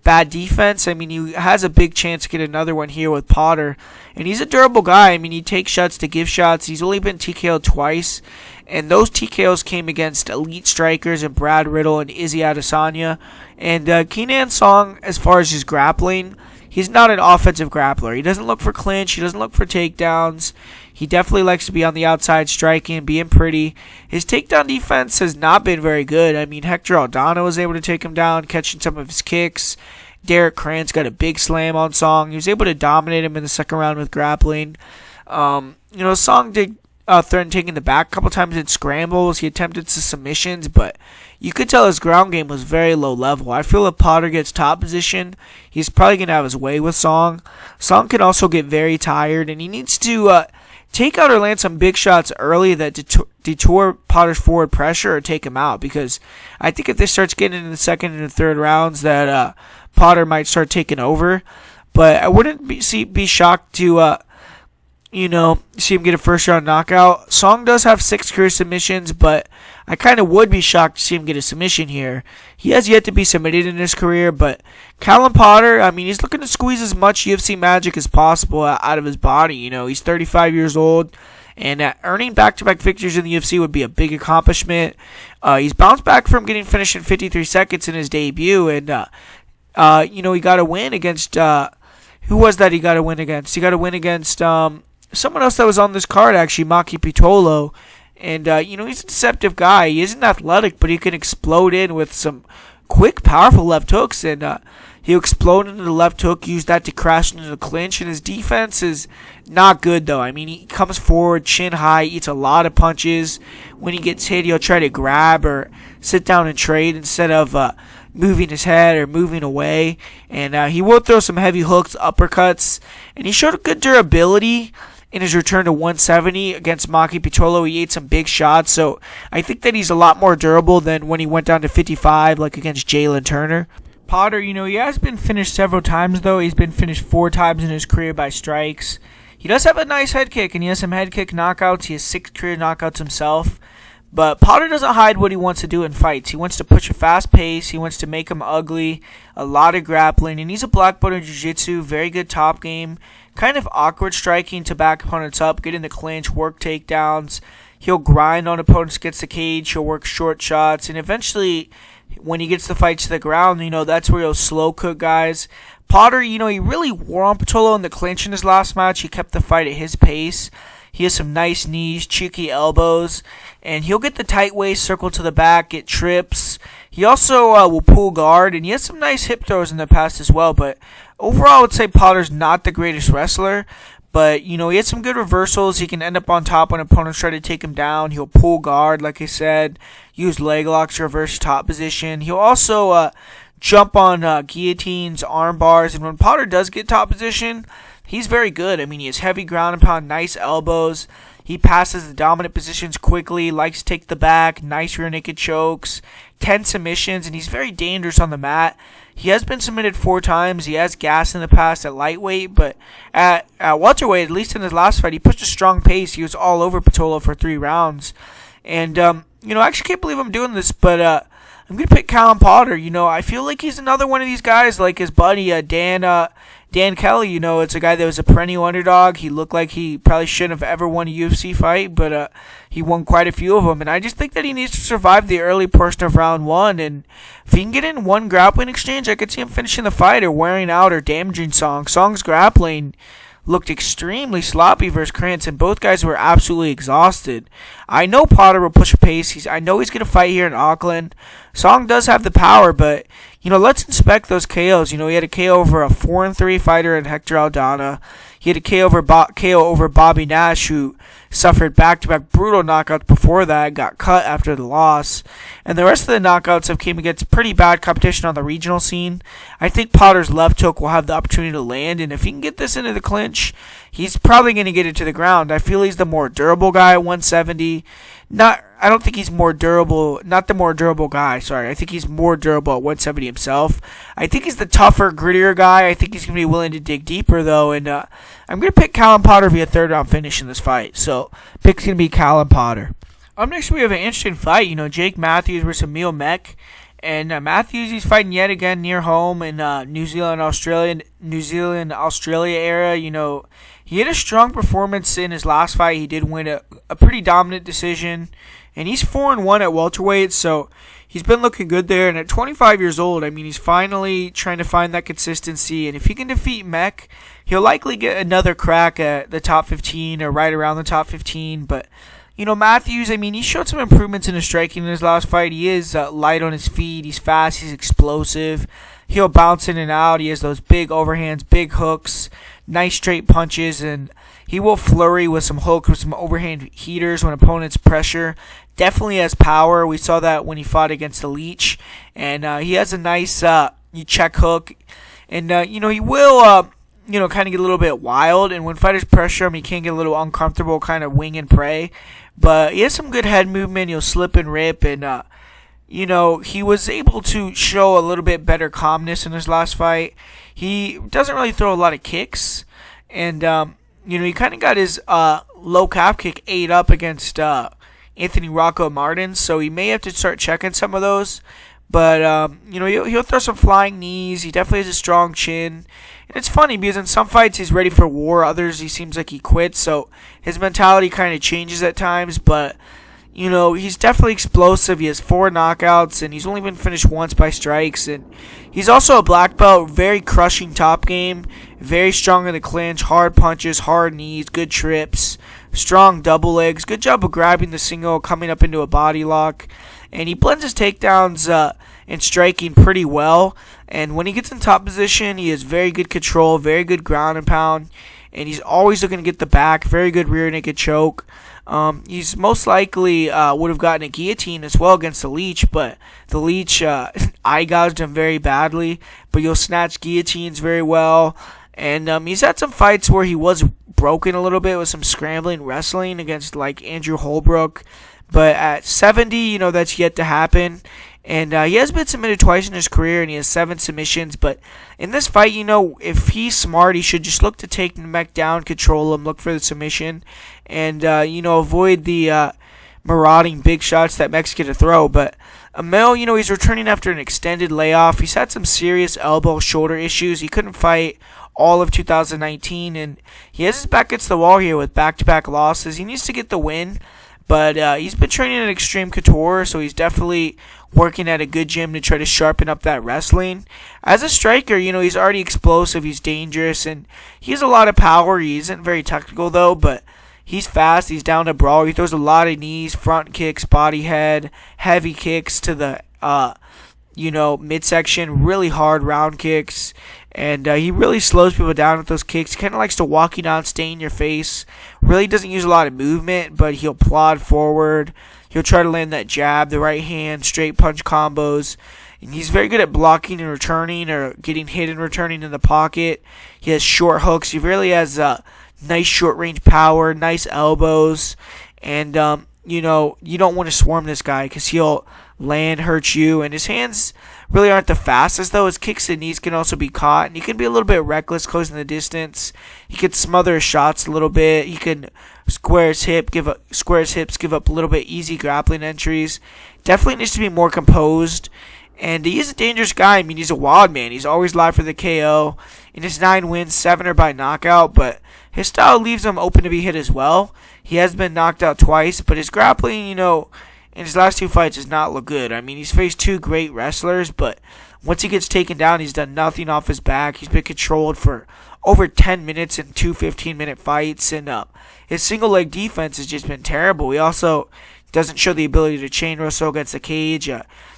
bad defense, I mean, he has a big chance to get another one here with Potter, and he's a durable guy. I mean, he takes shots to give shots. He's only been TKO'd twice, and those TKOs came against elite strikers and Brad Riddle and Izzy Adesanya. And Kenan Song, as far as his grappling, he's not an offensive grappler. He doesn't look for clinch. He doesn't look for takedowns. He definitely likes to be on the outside striking and being pretty. His takedown defense has not been very good. I mean, Hector Aldana was able to take him down, catching some of his kicks. Derek Krantz got a big slam on Song. He was able to dominate him in the second round with grappling. Song did threaten taking the back a couple times in scrambles. He attempted some submissions, but you could tell his ground game was very low level. I feel if Potter gets top position, he's probably going to have his way with Song. Song can also get very tired, and he needs to take out or land some big shots early that detour Potter's forward pressure or take him out, because I think if this starts getting into the second and the third rounds that Potter might start taking over. But I wouldn't be shocked to see him get a first round knockout. Song does have 6 career submissions, but I kind of would be shocked to see him get a submission here. He has yet to be submitted in his career, but Callan Potter, I mean, he's looking to squeeze as much UFC magic as possible out of his body. He's 35 years old, and earning back-to-back victories in the UFC would be a big accomplishment. He's bounced back from getting finished in 53 seconds in his debut, and he got a win against who was that he got a win against? He got a win against someone else that was on this card, actually, Maki Patolo. And, he's a deceptive guy. He isn't athletic, but he can explode in with some quick, powerful left hooks. And he'll explode into the left hook, use that to crash into the clinch. And his defense is not good, though. I mean, he comes forward, chin high, eats a lot of punches. When he gets hit, he'll try to grab or sit down and trade instead of moving his head or moving away. And he will throw some heavy hooks, uppercuts. And he showed a good durability in his return to 170 against Maki Patolo. He ate some big shots, so I think that he's a lot more durable than when he went down to 55, like against Jalen Turner. Potter, he has been finished several times, though. He's been finished 4 times in his career by strikes. He does have a nice head kick, and he has some head kick knockouts. He has 6 career knockouts himself. But Potter doesn't hide what he wants to do in fights. He wants to push a fast pace. He wants to make him ugly, a lot of grappling. And he's a black belt in jiu-jitsu, very good top game. Kind of awkward striking to back opponents up, get in the clinch, work takedowns. He'll grind on opponents against the cage. He'll work short shots. And eventually, when he gets the fight to the ground, that's where he'll slow cook guys. Potter, he really wore on Patolo in the clinch in his last match. He kept the fight at his pace. He has some nice knees, cheeky elbows, and he'll get the tight waist, circle to the back, get trips. He also will pull guard, and he has some nice hip throws in the past as well. But overall, I would say Potter's not the greatest wrestler. But, he has some good reversals. He can end up on top when opponents try to take him down. He'll pull guard, like I said, use leg locks to reverse top position. He'll also jump on guillotines, arm bars, and when Potter does get top position, he's very good. I mean, he has heavy ground and pound, nice elbows. He passes the dominant positions quickly, likes to take the back, nice rear naked chokes, 10 submissions, and he's very dangerous on the mat. He has been submitted 4 times. He has gas in the past at lightweight, but at welterweight, at least in his last fight, he pushed a strong pace. He was all over Patolo for 3 rounds. And, I actually can't believe I'm doing this, but I'm going to pick Callan Potter. I feel like he's another one of these guys, like his buddy Dan Kelly. It's a guy that was a perennial underdog. He looked like he probably shouldn't have ever won a UFC fight, but he won quite a few of them. And I just think that he needs to survive the early portion of round 1. And if he can get in one grappling exchange, I could see him finishing the fight or wearing out or damaging Song. Song's grappling looked extremely sloppy versus Krantz, and both guys were absolutely exhausted. I know Potter will push a pace. I know he's going to fight here in Auckland. Song does have the power, but, let's inspect those KOs. He had a KO over a 4-3 fighter in Hector Aldana. He had a KO over Bobby Nash, who suffered back-to-back brutal knockouts before that, got cut after the loss. And the rest of the knockouts have came against pretty bad competition on the regional scene. I think Potter's left hook will have the opportunity to land, and if he can get this into the clinch, he's probably going to get it to the ground. I feel he's the more durable guy at 170. I don't think he's more durable. Not the more durable guy. Sorry, I think he's more durable at 170 himself. I think he's the tougher, grittier guy. I think he's gonna be willing to dig deeper though, and I'm gonna pick Callan Potter via third round finish in this fight. So pick's gonna be Callan Potter. Up next, we have an interesting fight. Jake Matthews versus Meck. And Matthews, he's fighting yet again near home in New Zealand, Australia era. He had a strong performance in his last fight. He did win a pretty dominant decision. And he's 4-1 at welterweight, so he's been looking good there. And at 25 years old, he's finally trying to find that consistency. And if he can defeat Meck, he'll likely get another crack at the top 15 or right around the top 15. But Matthews, he showed some improvements in his striking in his last fight. He is light on his feet. He's fast. He's explosive. He'll bounce in and out. He has those big overhands, big hooks, nice straight punches, and he will flurry with some hooks, with some overhand heaters when opponents pressure. Definitely has power. We saw that when he fought against the Leech. And he has a nice check hook. And, he will... kind of get a little bit wild, and when fighters pressure him, he can get a little uncomfortable, kind of wing and pray. But he has some good head movement. He'll slip and rip, and he was able to show a little bit better calmness in his last fight. He doesn't really throw a lot of kicks, and he kind of got his low calf kick ate up against Anthony Rocco Martin, so he may have to start checking some of those. But, he'll throw some flying knees. He definitely has a strong chin. And it's funny because in some fights he's ready for war. Others he seems like he quits. So his mentality kind of changes at times. But, he's definitely explosive. He has 4 knockouts. And he's only been finished once by strikes. And he's also a black belt. Very crushing top game. Very strong in the clinch. Hard punches. Hard knees. Good trips. Strong double legs. Good job of grabbing the single. Coming up into a body lock. And he blends his takedowns and striking pretty well. And when he gets in top position, he has very good control, very good ground and pound. And he's always looking to get the back. Very good rear naked choke. He's most likely would have gotten a guillotine as well against the Leech. But the Leech eye gouged him very badly. But he'll snatch guillotines very well. And he's had some fights where he was broken a little bit with some scrambling wrestling against like Andrew Holbrook. But at 70, that's yet to happen. And he has been submitted twice in his career, and he has 7 submissions. But in this fight, if he's smart, he should just look to take Meck down, control him, look for the submission, and, avoid the marauding big shots that Meck's going to throw. But Emil, he's returning after an extended layoff. He's had some serious elbow, shoulder issues. He couldn't fight all of 2019, and he has his back against the wall here with back-to-back losses. He needs to get the win. But he's been training at Extreme Couture, so he's definitely working at a good gym to try to sharpen up that wrestling. As a striker, he's already explosive, he's dangerous, and he has a lot of power. He isn't very technical, though, but he's fast, he's down to brawl. He throws a lot of knees, front kicks, body head, heavy kicks to the, midsection, really hard round kicks. And he really slows people down with those kicks. He kind of likes to walk you down, stay in your face. Really doesn't use a lot of movement, but he'll plod forward. He'll try to land that jab, the right hand, straight punch combos. And he's very good at blocking and returning or getting hit and returning in the pocket. He has short hooks. He really has nice short range power, nice elbows. And, you don't want to swarm this guy because he'll land, hurt you. And his hands really aren't the fastest, though. His kicks and knees can also be caught, and he can be a little bit reckless closing the distance. He could smother his shots a little bit. He can square his hips, give up a little bit easy grappling entries. Definitely needs to be more composed. And he is a dangerous guy. He's a wild man. He's always live for the KO. In his 9 wins, 7 are by knockout, but his style leaves him open to be hit as well. He has been knocked out twice, but his grappling, in his last 2 fights does not look good. He's faced 2 great wrestlers, but once he gets taken down, he's done nothing off his back. He's been controlled for over 10 minutes in 2 15-minute fights, and his single leg defense has just been terrible. He also doesn't show the ability to chain wrestle against the cage.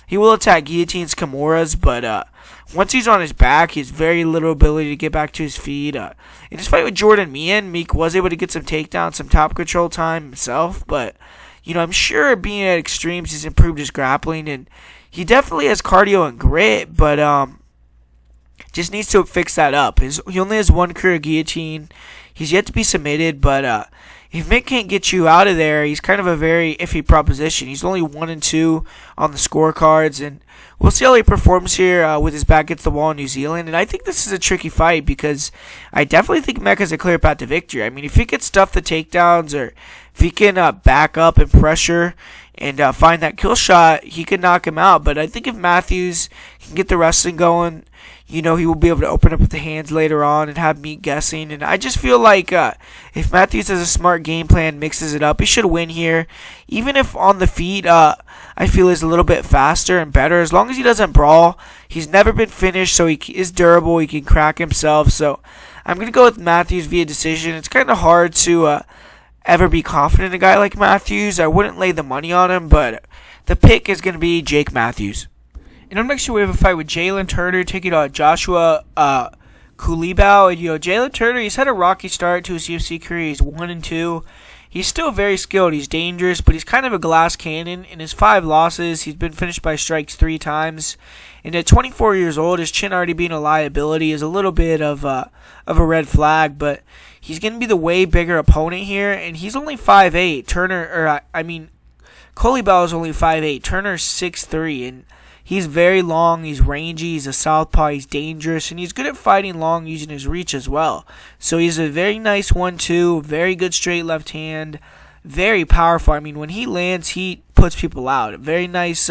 He will attack guillotines, Kimuras, but once he's on his back, he has very little ability to get back to his feet. In his fight with Jordan Meek was able to get some takedowns, some top control time himself, but I'm sure being at extremes, he's improved his grappling, and he definitely has cardio and grit, but just needs to fix that up. He only has 1 career guillotine. He's yet to be submitted, but if Meck can't get you out of there, he's kind of a very iffy proposition. He's only 1-2 on the scorecards, and we'll see how he performs here with his back against the wall in New Zealand. And I think this is a tricky fight because I definitely think Meck has a clear path to victory. I mean, if he can stuff the takedowns, or if he can back up and pressure and find that kill shot, he could knock him out. But I think if Matthews can get the wrestling going, he will be able to open up with the hands later on and have me guessing. And I just feel like if Matthews has a smart game plan, mixes it up, he should win here. Even if on the feet, I feel he's a little bit faster and better. As long as he doesn't brawl. He's never been finished, so he is durable. He can crack himself. So I'm going to go with Matthews via decision. It's kind of hard to ever be confident in a guy like Matthews. I wouldn't lay the money on him, but the pick is going to be Jake Matthews. And up next, we have a fight with Jalen Turner taking on Joshua Coulibaly. And, Jalen Turner, he's had a rocky start to his UFC career. He's 1-2. He's still very skilled. He's dangerous, but he's kind of a glass cannon. In his 5 losses, he's been finished by strikes 3 times. And at 24 years old, his chin already being a liability is a little bit of a red flag. But he's going to be the way bigger opponent here, and he's only 5'8". Coulibaly is only 5'8". Turner's 6'3", and he's very long, he's rangy, he's a southpaw, he's dangerous, and he's good at fighting long using his reach as well. So he's a very nice 1-2, very good straight left hand, very powerful. I mean, when he lands, he puts people out. A very nice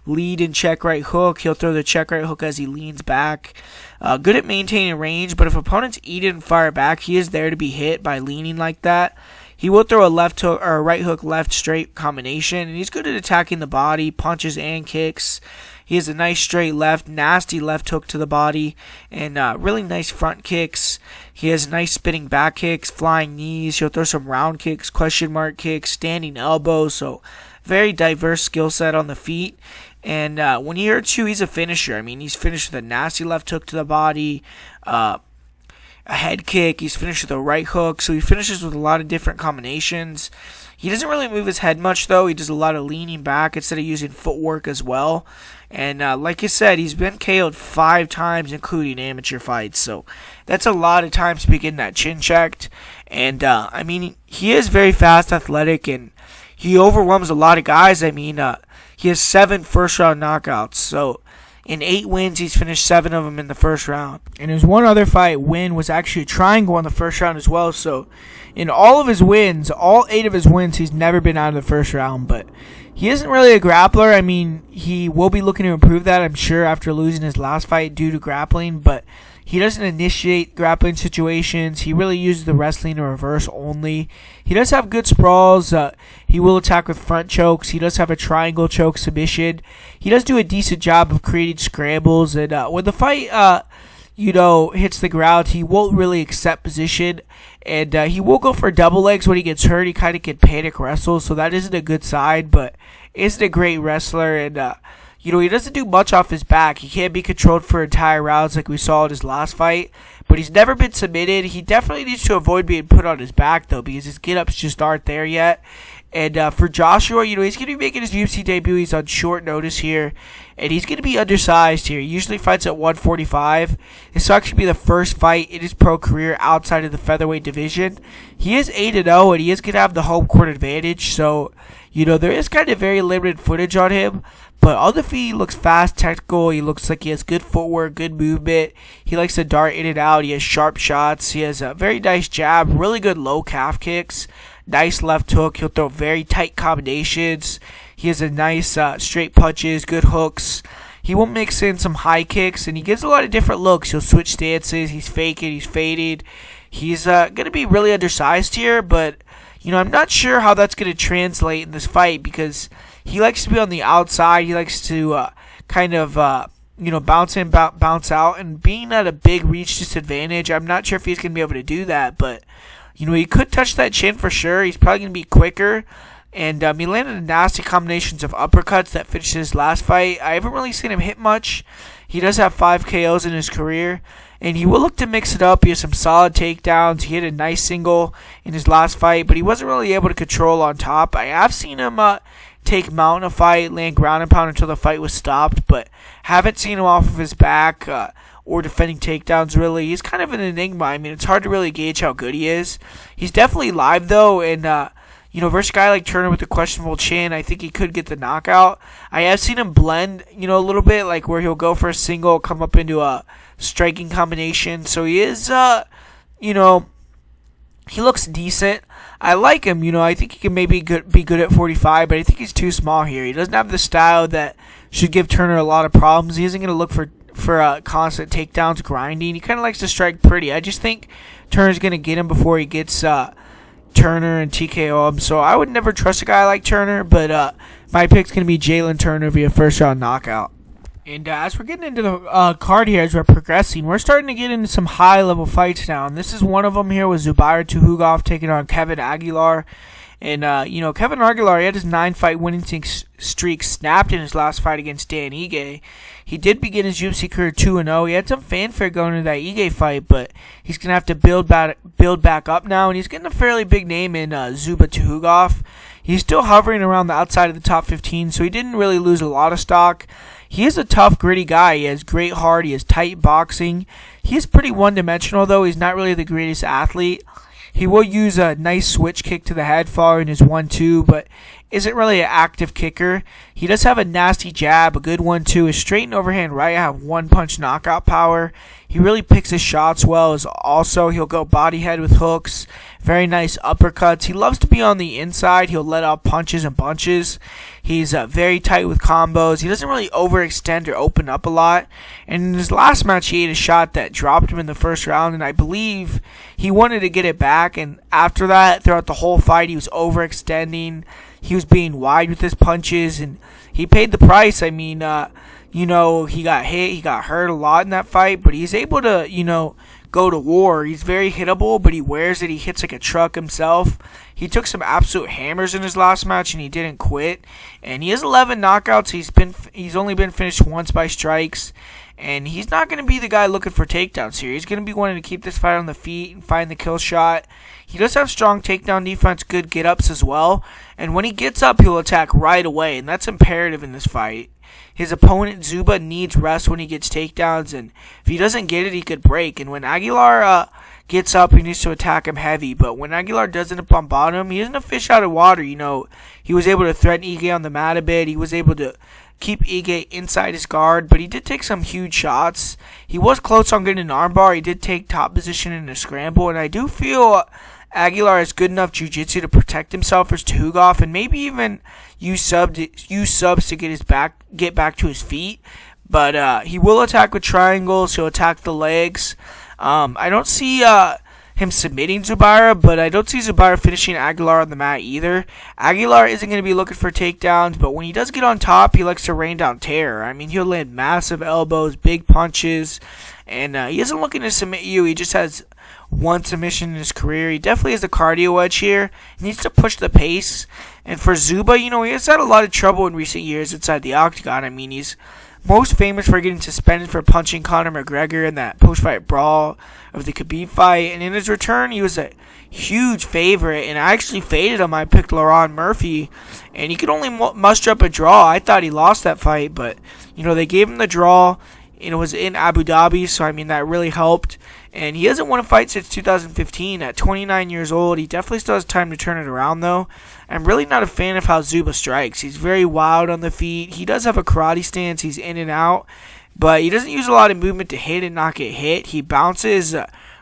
lead and check right hook. He'll throw the check right hook as he leans back. Good at maintaining range, but if opponents eat it and fire back, he is there to be hit by leaning like that. He will throw a left hook or a right hook left straight combination, and he's good at attacking the body, punches and kicks. He has a nice straight left, nasty left hook to the body, and really nice front kicks. He has nice spinning back kicks, flying knees. He'll throw some round kicks, question mark kicks, standing elbows. So very diverse skill set on the feet. And when he hurts you, he's a finisher. I mean, he's finished with a nasty left hook to the body, a head kick. He's finished with a right hook. So he finishes with a lot of different combinations. He doesn't really move his head much, though. He does a lot of leaning back instead of using footwork as well. And like I said, he's been KO'd 5 times, including amateur fights. So that's a lot of times to be getting that chin checked. And, he is very fast, athletic, and he overwhelms a lot of guys. He has 7 first-round knockouts. So in 8 wins, he's finished 7 of them in the first round. And his one other fight win was actually a triangle in the first round as well. So in all of his wins, all 8 of his wins, he's never been out of the first round. But he isn't really a grappler. I mean, he will be looking to improve that, I'm sure, after losing his last fight due to grappling. But he doesn't initiate grappling situations. He really uses the wrestling in reverse only. He does have good sprawls. He will attack with front chokes. He does have a triangle choke submission. He does do a decent job of creating scrambles. And when the fight, hits the ground, he won't really accept position. And he will go for double legs when he gets hurt. He kind of can panic wrestle, so that isn't a good sign, but isn't a great wrestler. And, he doesn't do much off his back. He can't be controlled for entire rounds like we saw in his last fight, but he's never been submitted. He definitely needs to avoid being put on his back, though, because his get-ups just aren't there yet. And for Joshua, he's going to be making his UFC debut. He's on short notice here, and he's going to be undersized here. He usually fights at 145. This will actually be the first fight in his pro career outside of the featherweight division. He is 8-0, and he is going to have the home court advantage, so there is kind of very limited footage on him. But on the feet, he looks fast, technical. He looks like he has good footwork, good movement. He likes to dart in and out. He has sharp shots. He has a very nice jab, really good low calf kicks, nice left hook. He'll throw very tight combinations. He has a nice straight punches, good hooks. He will mix in some high kicks, and he gives a lot of different looks. He'll switch stances. He's faking. He's faded. He's going to be really undersized here, but I'm not sure how that's going to translate in this fight because he likes to be on the outside. He likes to bounce in, bounce out. And being at a big reach disadvantage, I'm not sure if he's going to be able to do that. But, he could touch that chin for sure. He's probably going to be quicker. And he landed nasty combinations of uppercuts that finished his last fight. I haven't really seen him hit much. He does have 5 KOs in his career. And he will look to mix it up. He has some solid takedowns. He hit a nice single in his last fight, but he wasn't really able to control on top. I have seen him take mount a fight, land ground and pound until the fight was stopped, but haven't seen him off of his back or defending takedowns, really. He's kind of an enigma. I mean, it's hard to really gauge how good he is. He's definitely live, though, and, versus a guy like Turner with a questionable chin, I think he could get the knockout. I have seen him blend, a little bit, like where he'll go for a single, come up into a striking combination. So he is, he looks decent. I like him, I think he can maybe be good at 45, but I think he's too small here. He doesn't have the style that should give Turner a lot of problems. He isn't going to look for constant takedowns, grinding. He kind of likes to strike pretty. I just think Turner's going to get him before he gets Turner and TKO him. So I would never trust a guy like Turner, but my pick's going to be Jalen Turner via first round knockout. And as we're getting into the card here, as we're progressing, we're starting to get into some high-level fights now. And this is one of them here with Zubair Tukhugov taking on Kevin Aguilar. And, Kevin Aguilar, he had his 9-fight winning streak snapped in his last fight against Dan Ige. He did begin his UFC career 2-0. He had some fanfare going into that Ige fight, but he's going to have to build back up now. And he's getting a fairly big name in Zubair Tukhugov. He's still hovering around the outside of the top 15, so he didn't really lose a lot of stock. He is a tough, gritty guy. He has great heart. He has tight boxing. He is pretty one-dimensional, though. He's not really the greatest athlete. He will use a nice switch kick to the head following his 1-2, but isn't really an active kicker. He does have a nasty jab, a good 1-2. His straight and overhand right have one-punch knockout power. He really picks his shots well. Also, he'll go body head with hooks. Very nice uppercuts. He loves to be on the inside. He'll let out punches and bunches. He's very tight with combos. He doesn't really overextend or open up a lot. And in his last match, he ate a shot that dropped him in the first round, and I believe he wanted to get it back. And after that, throughout the whole fight, he was overextending. He was being wide with his punches, and he paid the price. I mean, he got hit, he got hurt a lot in that fight, but he's able to, go to war. He's very hittable, but he wears it. He hits like a truck himself. He took some absolute hammers in his last match, and he didn't quit. And he has 11 knockouts. He's only been finished once by strikes, and he's not going to be the guy looking for takedowns here. He's going to be wanting to keep this fight on the feet and find the kill shot. He does have strong takedown defense, good get-ups as well. And when he gets up, he'll attack right away, and that's imperative in this fight. His opponent, Zuba, needs rest when he gets takedowns, and if he doesn't get it, he could break. And when Aguilar gets up, he needs to attack him heavy. But when Aguilar does end up on bottom, he isn't a fish out of water. He was able to threaten Ige on the mat a bit. He was able to keep Ige inside his guard, but he did take some huge shots. He was close on getting an armbar. He did take top position in a scramble, and I do feel Aguilar has good enough jiu-jitsu to protect himself as Tukhugov, and maybe even use subs to get back to his feet. But he will attack with triangles. He'll attack the legs. I don't see him submitting Zubair, but I don't see Zubair finishing Aguilar on the mat either. Aguilar isn't going to be looking for takedowns, but when he does get on top, he likes to rain down terror. I mean, he'll land massive elbows, big punches, and he isn't looking to submit you. He just has one submission in his career. He definitely has a cardio edge here. He needs to push the pace. And for Zuba, he has had a lot of trouble in recent years inside the octagon. I mean, he's most famous for getting suspended for punching Conor McGregor in that post-fight brawl of the Khabib fight. And in his return, he was a huge favorite. And I actually faded him. I picked Laurent Murphy. And he could only muster up a draw. I thought he lost that fight. But, they gave him the draw. And it was in Abu Dhabi. So, I mean, that really helped. And he hasn't won a fight since 2015. At 29 years old, he definitely still has time to turn it around, though. I'm really not a fan of how Zuba strikes. He's very wild on the feet. He does have a karate stance. He's in and out. But he doesn't use a lot of movement to hit and not get hit. He bounces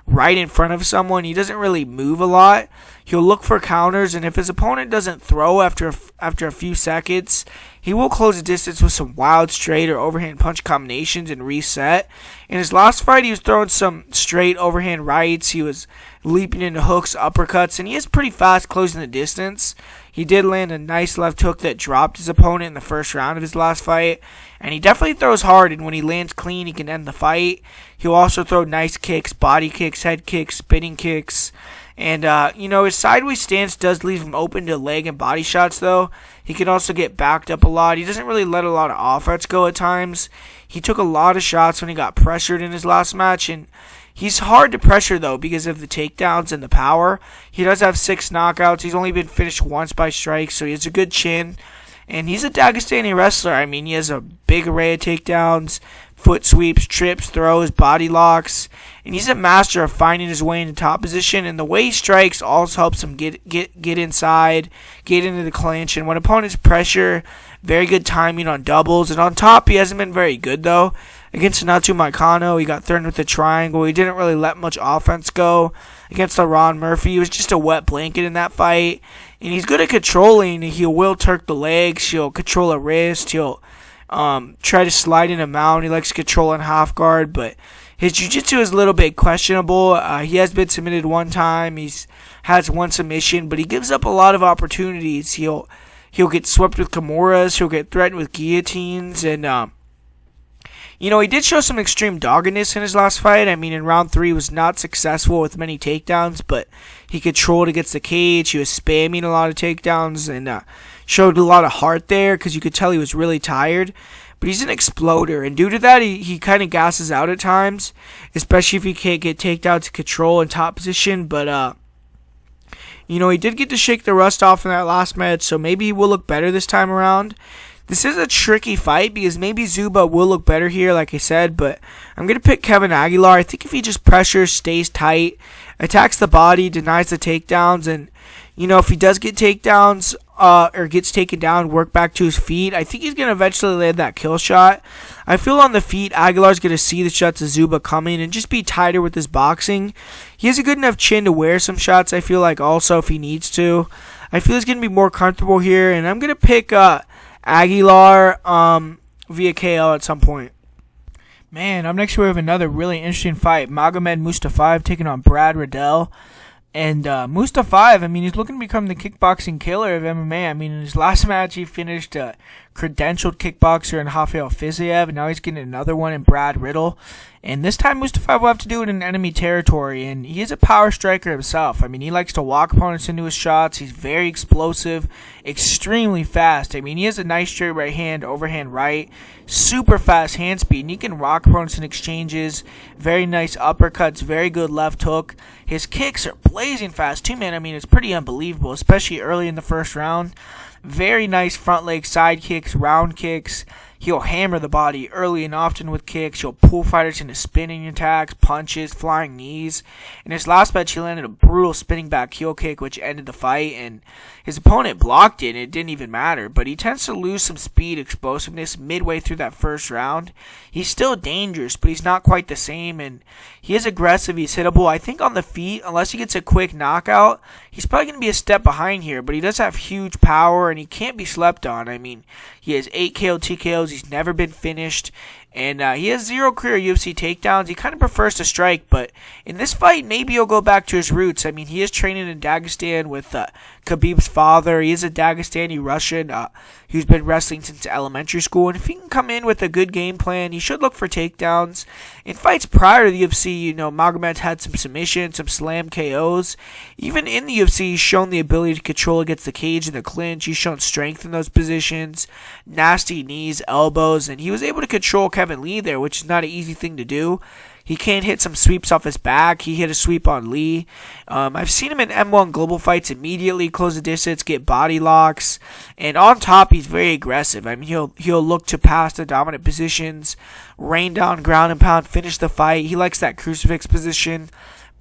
right in front of someone. He doesn't really move a lot. He'll look for counters, and if his opponent doesn't throw after a few seconds, he will close the distance with some wild straight or overhand punch combinations and reset. In his last fight, he was throwing some straight overhand rights. He was leaping into hooks, uppercuts, and he is pretty fast closing the distance. He did land a nice left hook that dropped his opponent in the first round of his last fight. And he definitely throws hard, and when he lands clean, he can end the fight. He'll also throw nice kicks, body kicks, head kicks, spinning kicks. And, his sideways stance does leave him open to leg and body shots, though. He can also get backed up a lot. He doesn't really let a lot of offense go at times. He took a lot of shots when he got pressured in his last match, and he's hard to pressure, though, because of the takedowns and the power. He does have 6 knockouts. He's only been finished once by strikes, so he has a good chin. And he's a Dagestani wrestler. I mean, he has a big array of takedowns, foot sweeps, trips, throws, body locks, and he's a master of finding his way into top position. And the way he strikes also helps him get inside, get into the clinch. And when opponents pressure, very good timing on doubles. And on top, he hasn't been very good though. Against Natu Maikano, he got thrown with the triangle. He didn't really let much offense go. Against the Ron Murphy, he was just a wet blanket in that fight. And he's good at controlling. He will Turk the legs. He'll control a wrist. He'll try to slide in a mount. He likes to control in half guard, but his jiu-jitsu is a little bit questionable. He has been submitted one time. He's has one submission, but he gives up a lot of opportunities. He'll get swept with Kimuras. He'll get threatened with guillotines, and he did show some extreme doggedness in his last fight. I mean, in round 3, he was not successful with many takedowns, but he controlled against the cage. He was spamming a lot of takedowns and showed a lot of heart there because you could tell he was really tired. But he's an exploder, and due to that, he kind of gasses out at times, especially if he can't get takedowns to control in top position. But, he did get to shake the rust off in that last match, so maybe he will look better this time around. This is a tricky fight because maybe Zuba will look better here, like I said, but I'm going to pick Kevin Aguilar. I think if he just pressures, stays tight, attacks the body, denies the takedowns, and, if he does get takedowns or gets taken down, work back to his feet, I think he's going to eventually land that kill shot. I feel on the feet, Aguilar's going to see the shots of Zuba coming and just be tighter with his boxing. He has a good enough chin to wear some shots, I feel like, also, if he needs to. I feel he's going to be more comfortable here, and I'm going to pick Aguilar via KO at some point. Man, up next we have another really interesting fight. Magomed Mustafa taking on Brad Riddell. And Mustafa, I mean, he's looking to become the kickboxing killer of MMA. I mean, in his last match, he finished a credentialed kickboxer in Rafael Fiziev, and now he's getting another one in Brad Riddle. And this time, Mustafa will have to do it in enemy territory, and he is a power striker himself. I mean, he likes to walk opponents into his shots. He's very explosive, extremely fast. I mean, he has a nice straight right hand, overhand right, super fast hand speed, and he can rock opponents in exchanges. Very nice uppercuts, very good left hook. His kicks are blazing fast too, man. I mean, it's pretty unbelievable, especially early in the first round. Very nice front leg side kicks, round kicks. He'll hammer the body early and often with kicks. He'll pull fighters into spinning attacks, punches, flying knees. In his last match, he landed a brutal spinning back heel kick, which ended the fight, and his opponent blocked it, and it didn't even matter. But he tends to lose some speed, explosiveness midway through that first round. He's still dangerous, but he's not quite the same, and he is aggressive. He's hittable. I think on the feet, unless he gets a quick knockout, he's probably going to be a step behind here, but he does have huge power, and he can't be slept on. I mean, he has 8 KO TKOs. He's never been finished, and he has 0 career UFC takedowns. He kind of prefers to strike, but in this fight, maybe he'll go back to his roots. I mean, he is training in Dagestan with Khabib's father. He is a Dagestani Russian who's been wrestling since elementary school, and if he can come in with a good game plan, he should look for takedowns. In fights prior to the UFC, Magomed's had some submissions, some slam KOs. Even in the UFC, he's shown the ability to control against the cage and the clinch. He's shown strength in those positions, nasty knees, elbows, and he was able to control Kevin Lee there, which is not an easy thing to do. He can hit some sweeps off his back. He hit a sweep on Lee. I've seen him in M1 global fights immediately close the distance, get body locks, and on top he's very aggressive. I mean, he'll look to pass the dominant positions, rain down ground and pound, finish the fight. He likes that crucifix position,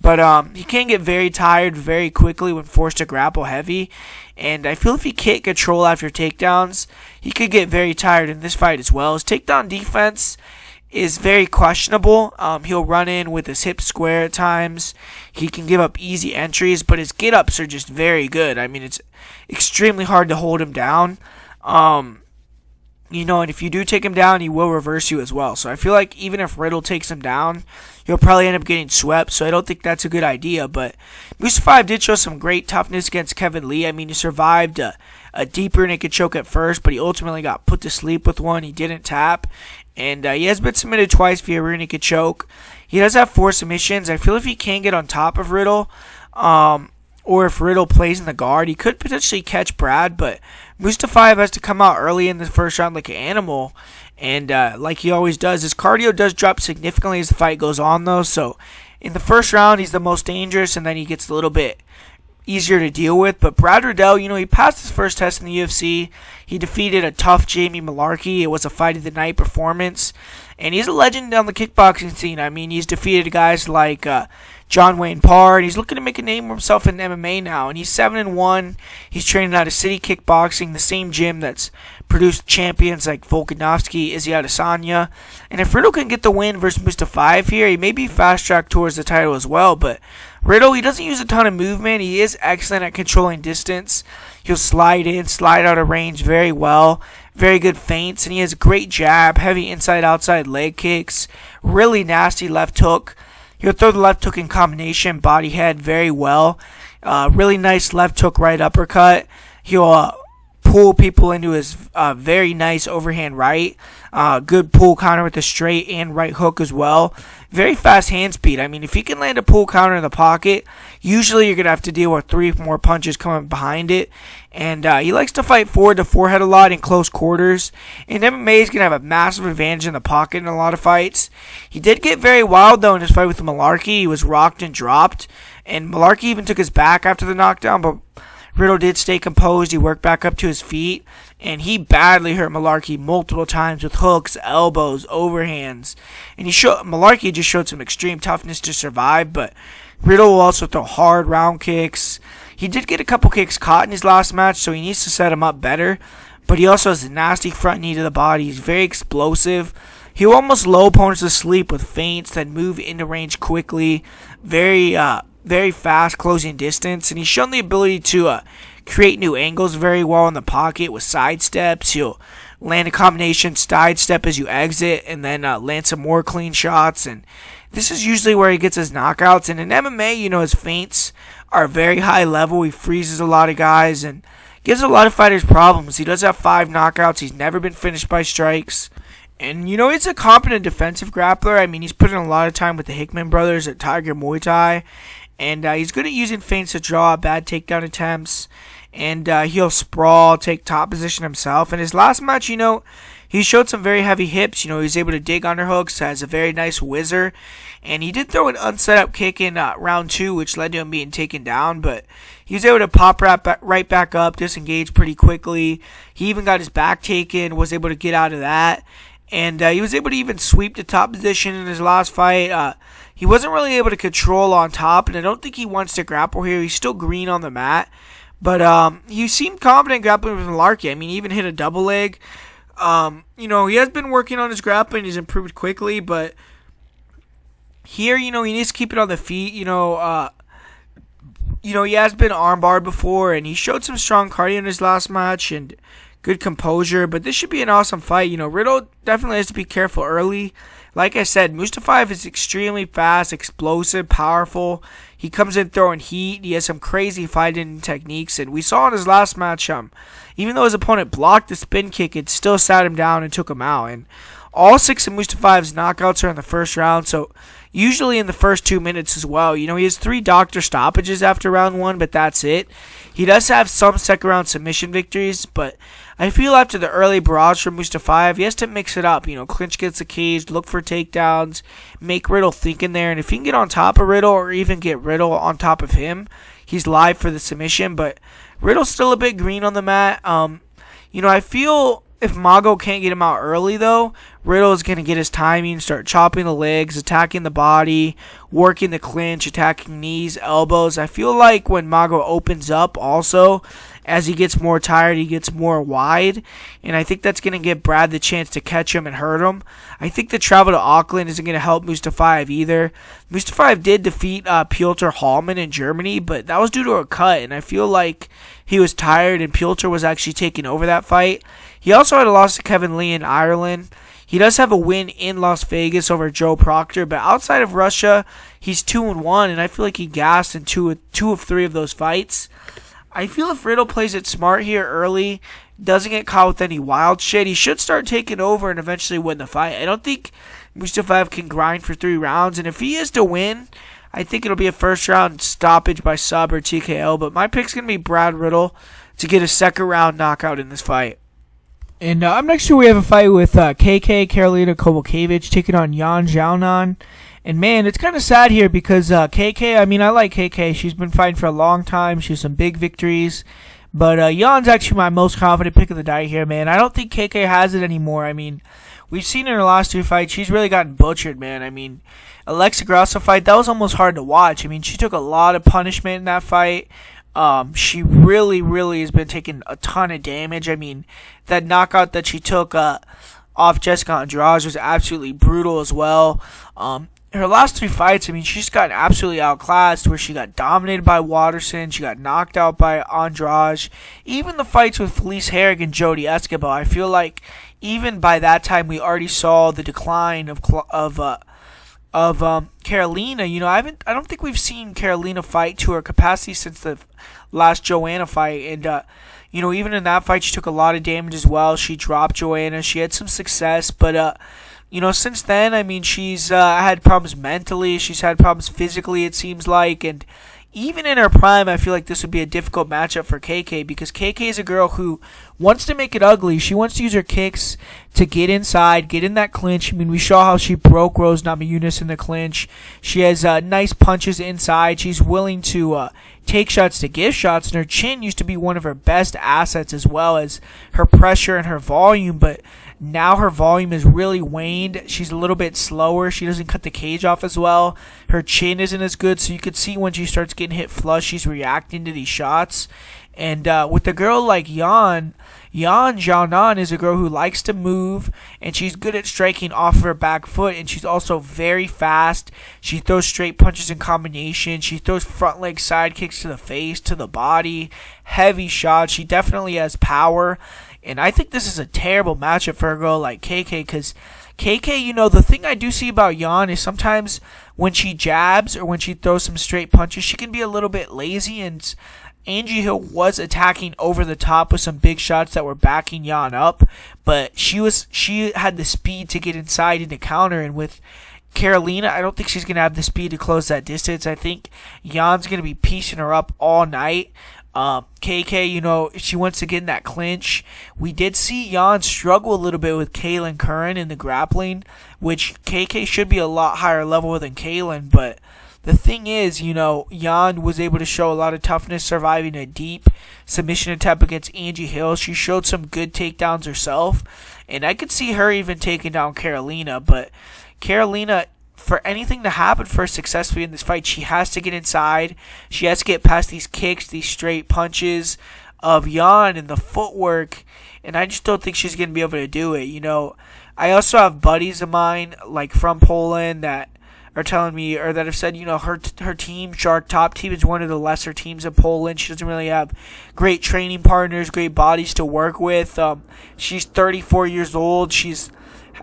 but he can get very tired very quickly when forced to grapple heavy. And I feel if he can't control after takedowns, he could get very tired in this fight as well. His takedown defense is very questionable. He'll run in with his hips square at times. He can give up easy entries, but his get-ups are just very good. I mean, it's extremely hard to hold him down. And if you do take him down, he will reverse you as well. So I feel like even if Riddle takes him down, he'll probably end up getting swept. So I don't think that's a good idea. But Mustafa did show some great toughness against Kevin Lee. I mean, he survived a deeper naked choke at first, but he ultimately got put to sleep with one. He didn't tap. And he has been submitted twice via rear naked choke. He does have 4 submissions. I feel if he can get on top of Riddle, or if Riddle plays in the guard, he could potentially catch Brad. But Mustafa has to come out early in the first round like an animal. And like he always does, his cardio does drop significantly as the fight goes on, though. So in the first round, he's the most dangerous, and then he gets a little bit easier to deal with. But Brad Riddell, he passed his first test in the UFC. He defeated a tough Jamie Mullarkey. It was a fight of the night performance. And he's a legend on the kickboxing scene. I mean, he's defeated guys like John Wayne Parr, and he's looking to make a name for himself in MMA now. And he's 7-1. He's training out of City Kickboxing, the same gym that's produced champions like Volkanovski, Izzy Adesanya. And if Riddle can get the win versus Mustafa here, he may be fast-tracked towards the title as well. But Riddle, he doesn't use a ton of movement. He is excellent at controlling distance. He'll slide in, slide out of range very well. Very good feints, and he has a great jab, heavy inside-outside leg kicks, really nasty left hook. He'll throw the left hook in combination, body head very well. Really nice left hook right uppercut. He'll pull people into his very nice overhand right. Good pull counter with the straight and right hook as well. Very fast hand speed. I mean, if he can land a pull counter in the pocket, usually you're going to have to deal with 3 more punches coming behind it. And he likes to fight forward to forehead a lot in close quarters. And MMA is going to have a massive advantage in the pocket in a lot of fights. He did get very wild, though, in his fight with Mullarkey. He was rocked and dropped. And Mullarkey even took his back after the knockdown, but Riddle did stay composed. He worked back up to his feet, and he badly hurt Mullarkey multiple times with hooks, elbows, overhands. And Mullarkey just showed some extreme toughness to survive, but Riddle will also throw hard round kicks. He did get a couple kicks caught in his last match, so he needs to set him up better. But he also has a nasty front knee to the body. He's very explosive. He'll almost lull opponents to sleep with feints that move into range quickly. Very fast closing distance, and he's shown the ability to create new angles very well in the pocket with side steps. He'll land a combination side step as you exit, and then land some more clean shots. And this is usually where he gets his knockouts. And in MMA, his feints are very high level. He freezes a lot of guys and gives a lot of fighters problems. He does have 5 knockouts. He's never been finished by strikes. And, he's a competent defensive grappler. I mean, he's put in a lot of time with the Hickman brothers at Tiger Muay Thai. And he's good at using feints to draw bad takedown attempts. And he'll sprawl, take top position himself. In his last match, he showed some very heavy hips. He was able to dig underhooks, has a very nice whizzer. And he did throw an unset up kick in round 2, which led to him being taken down. But he was able to pop right back up, disengage pretty quickly. He even got his back taken, was able to get out of that. And he was able to even sweep the top position in his last fight. He wasn't really able to control on top, and I don't think he wants to grapple here. He's still green on the mat. But he seemed confident grappling with Mullarkey. I mean, he even hit a double leg. He has been working on his grappling. He's improved quickly, but here, he needs to keep it on the feet. He has been armbarred before, and he showed some strong cardio in his last match and good composure. But this should be an awesome fight. Riddle definitely has to be careful early. Like I said, Mustafa is extremely fast, explosive, powerful. He comes in throwing heat. He has some crazy fighting techniques. And we saw in his last match, even though his opponent blocked the spin kick, it still sat him down and took him out. And all 6 of Mustafa's knockouts are in the first round, so usually in the first 2 minutes as well. He has 3 doctor stoppages after round 1, but that's it. He does have some second round submission victories, but I feel after the early barrage from Mustafa, he has to mix it up. Clinch against the cage, look for takedowns, make Riddle think in there. And if he can get on top of Riddle or even get Riddle on top of him, he's live for the submission. But Riddle's still a bit green on the mat. I feel if Mago can't get him out early, though, Riddle is going to get his timing, start chopping the legs, attacking the body, working the clinch, attacking knees, elbows. I feel like when Mago opens up also, as he gets more tired, he gets more wide, and I think that's going to give Brad the chance to catch him and hurt him. I think the travel to Auckland isn't going to help Mustafa either. Mustafa did defeat Piotr Hallman in Germany, but that was due to a cut, and I feel like he was tired, and Piotr was actually taking over that fight. He also had a loss to Kevin Lee in Ireland. He does have a win in Las Vegas over Joe Proctor, but outside of Russia, he's 2-1, and I feel like he gassed in two of 3 of those fights. I feel if Riddle plays it smart here early, doesn't get caught with any wild shit, he should start taking over and eventually win the fight. I don't think Mustafa can grind for 3 rounds, and if he is to win, I think it'll be a first round stoppage by sub or TKO, but my pick's going to be Brad Riddle to get a second round knockout in this fight. And up next we have a fight with KK Karolina Kowalkiewicz taking on Xiaonan. And man, it's kind of sad here because KK, I mean, I like KK. She's been fighting for a long time. She has some big victories. But Jan's actually my most confident pick of the night here, man. I don't think KK has it anymore. I mean, we've seen in her last 2 fights, she's really gotten butchered, man. I mean, Oleksiejczuk fight, that was almost hard to watch. I mean, she took a lot of punishment in that fight. She really has been taking a ton of damage. I mean, that knockout that she took off Jessica Andrade was absolutely brutal as well. Her last 3 fights, I mean, she's gotten absolutely outclassed, where she got dominated by Watterson, she got knocked out by Andrade. Even the fights with Felice Herrig and Jodie Escobar, I feel like even by that time we already saw the decline of Karolina. You know, I don't think we've seen Karolina fight to her capacity since the last Joanna fight, and you know, even in that fight she took a lot of damage as well. She dropped Joanna, she had some success, but you know, since then, I mean, she's had problems mentally, she's had problems physically, it seems like, and even in her prime, I feel like this would be a difficult matchup for KK, because KK is a girl who wants to make it ugly. She wants to use her kicks to get inside, get in that clinch. I mean, we saw how she broke Rose Namajunas in the clinch. She has nice punches inside. She's willing to take shots to give shots, and her chin used to be one of her best assets, as well as her pressure and her volume, but now her volume is really waned. She's a little bit slower. She doesn't cut the cage off as well. Her chin isn't as good, so you could see when she starts getting hit flush, she's reacting to these shots. And with a girl like Xiaonan is a girl who likes to move, and she's good at striking off of her back foot, and she's also very fast. She throws straight punches in combination. She throws front leg side kicks to the face, to the body, heavy shots. She definitely has power. And I think this is a terrible matchup for a girl like KK, because KK, you know, the thing I do see about Jan is sometimes when she jabs or when she throws some straight punches, she can be a little bit lazy, and Angie Hill was attacking over the top with some big shots that were backing Jan up, but she had the speed to get inside and to counter, and with Karolina, I don't think she's going to have the speed to close that distance. I think Jan's going to be piecing her up all night. KK, you know, she wants to get in that clinch. We did see Jan struggle a little bit with Callan Curran in the grappling, which KK should be a lot higher level than Callan, but the thing is, you know, Jan was able to show a lot of toughness surviving a deep submission attempt against Angie Hill. She showed some good takedowns herself, and I could see her even taking down Karolina, but Karolina, for anything to happen for her successfully in this fight, she has to get inside. She has to get past these kicks, these straight punches of Jan and the footwork, and I just don't think she's going to be able to do it. You know, I also have buddies of mine, like from Poland, that are telling me, or that have said, you know, her team, Shark Top Team, is one of the lesser teams in Poland. She doesn't really have great training partners, great bodies to work with. She's 34 years old. She's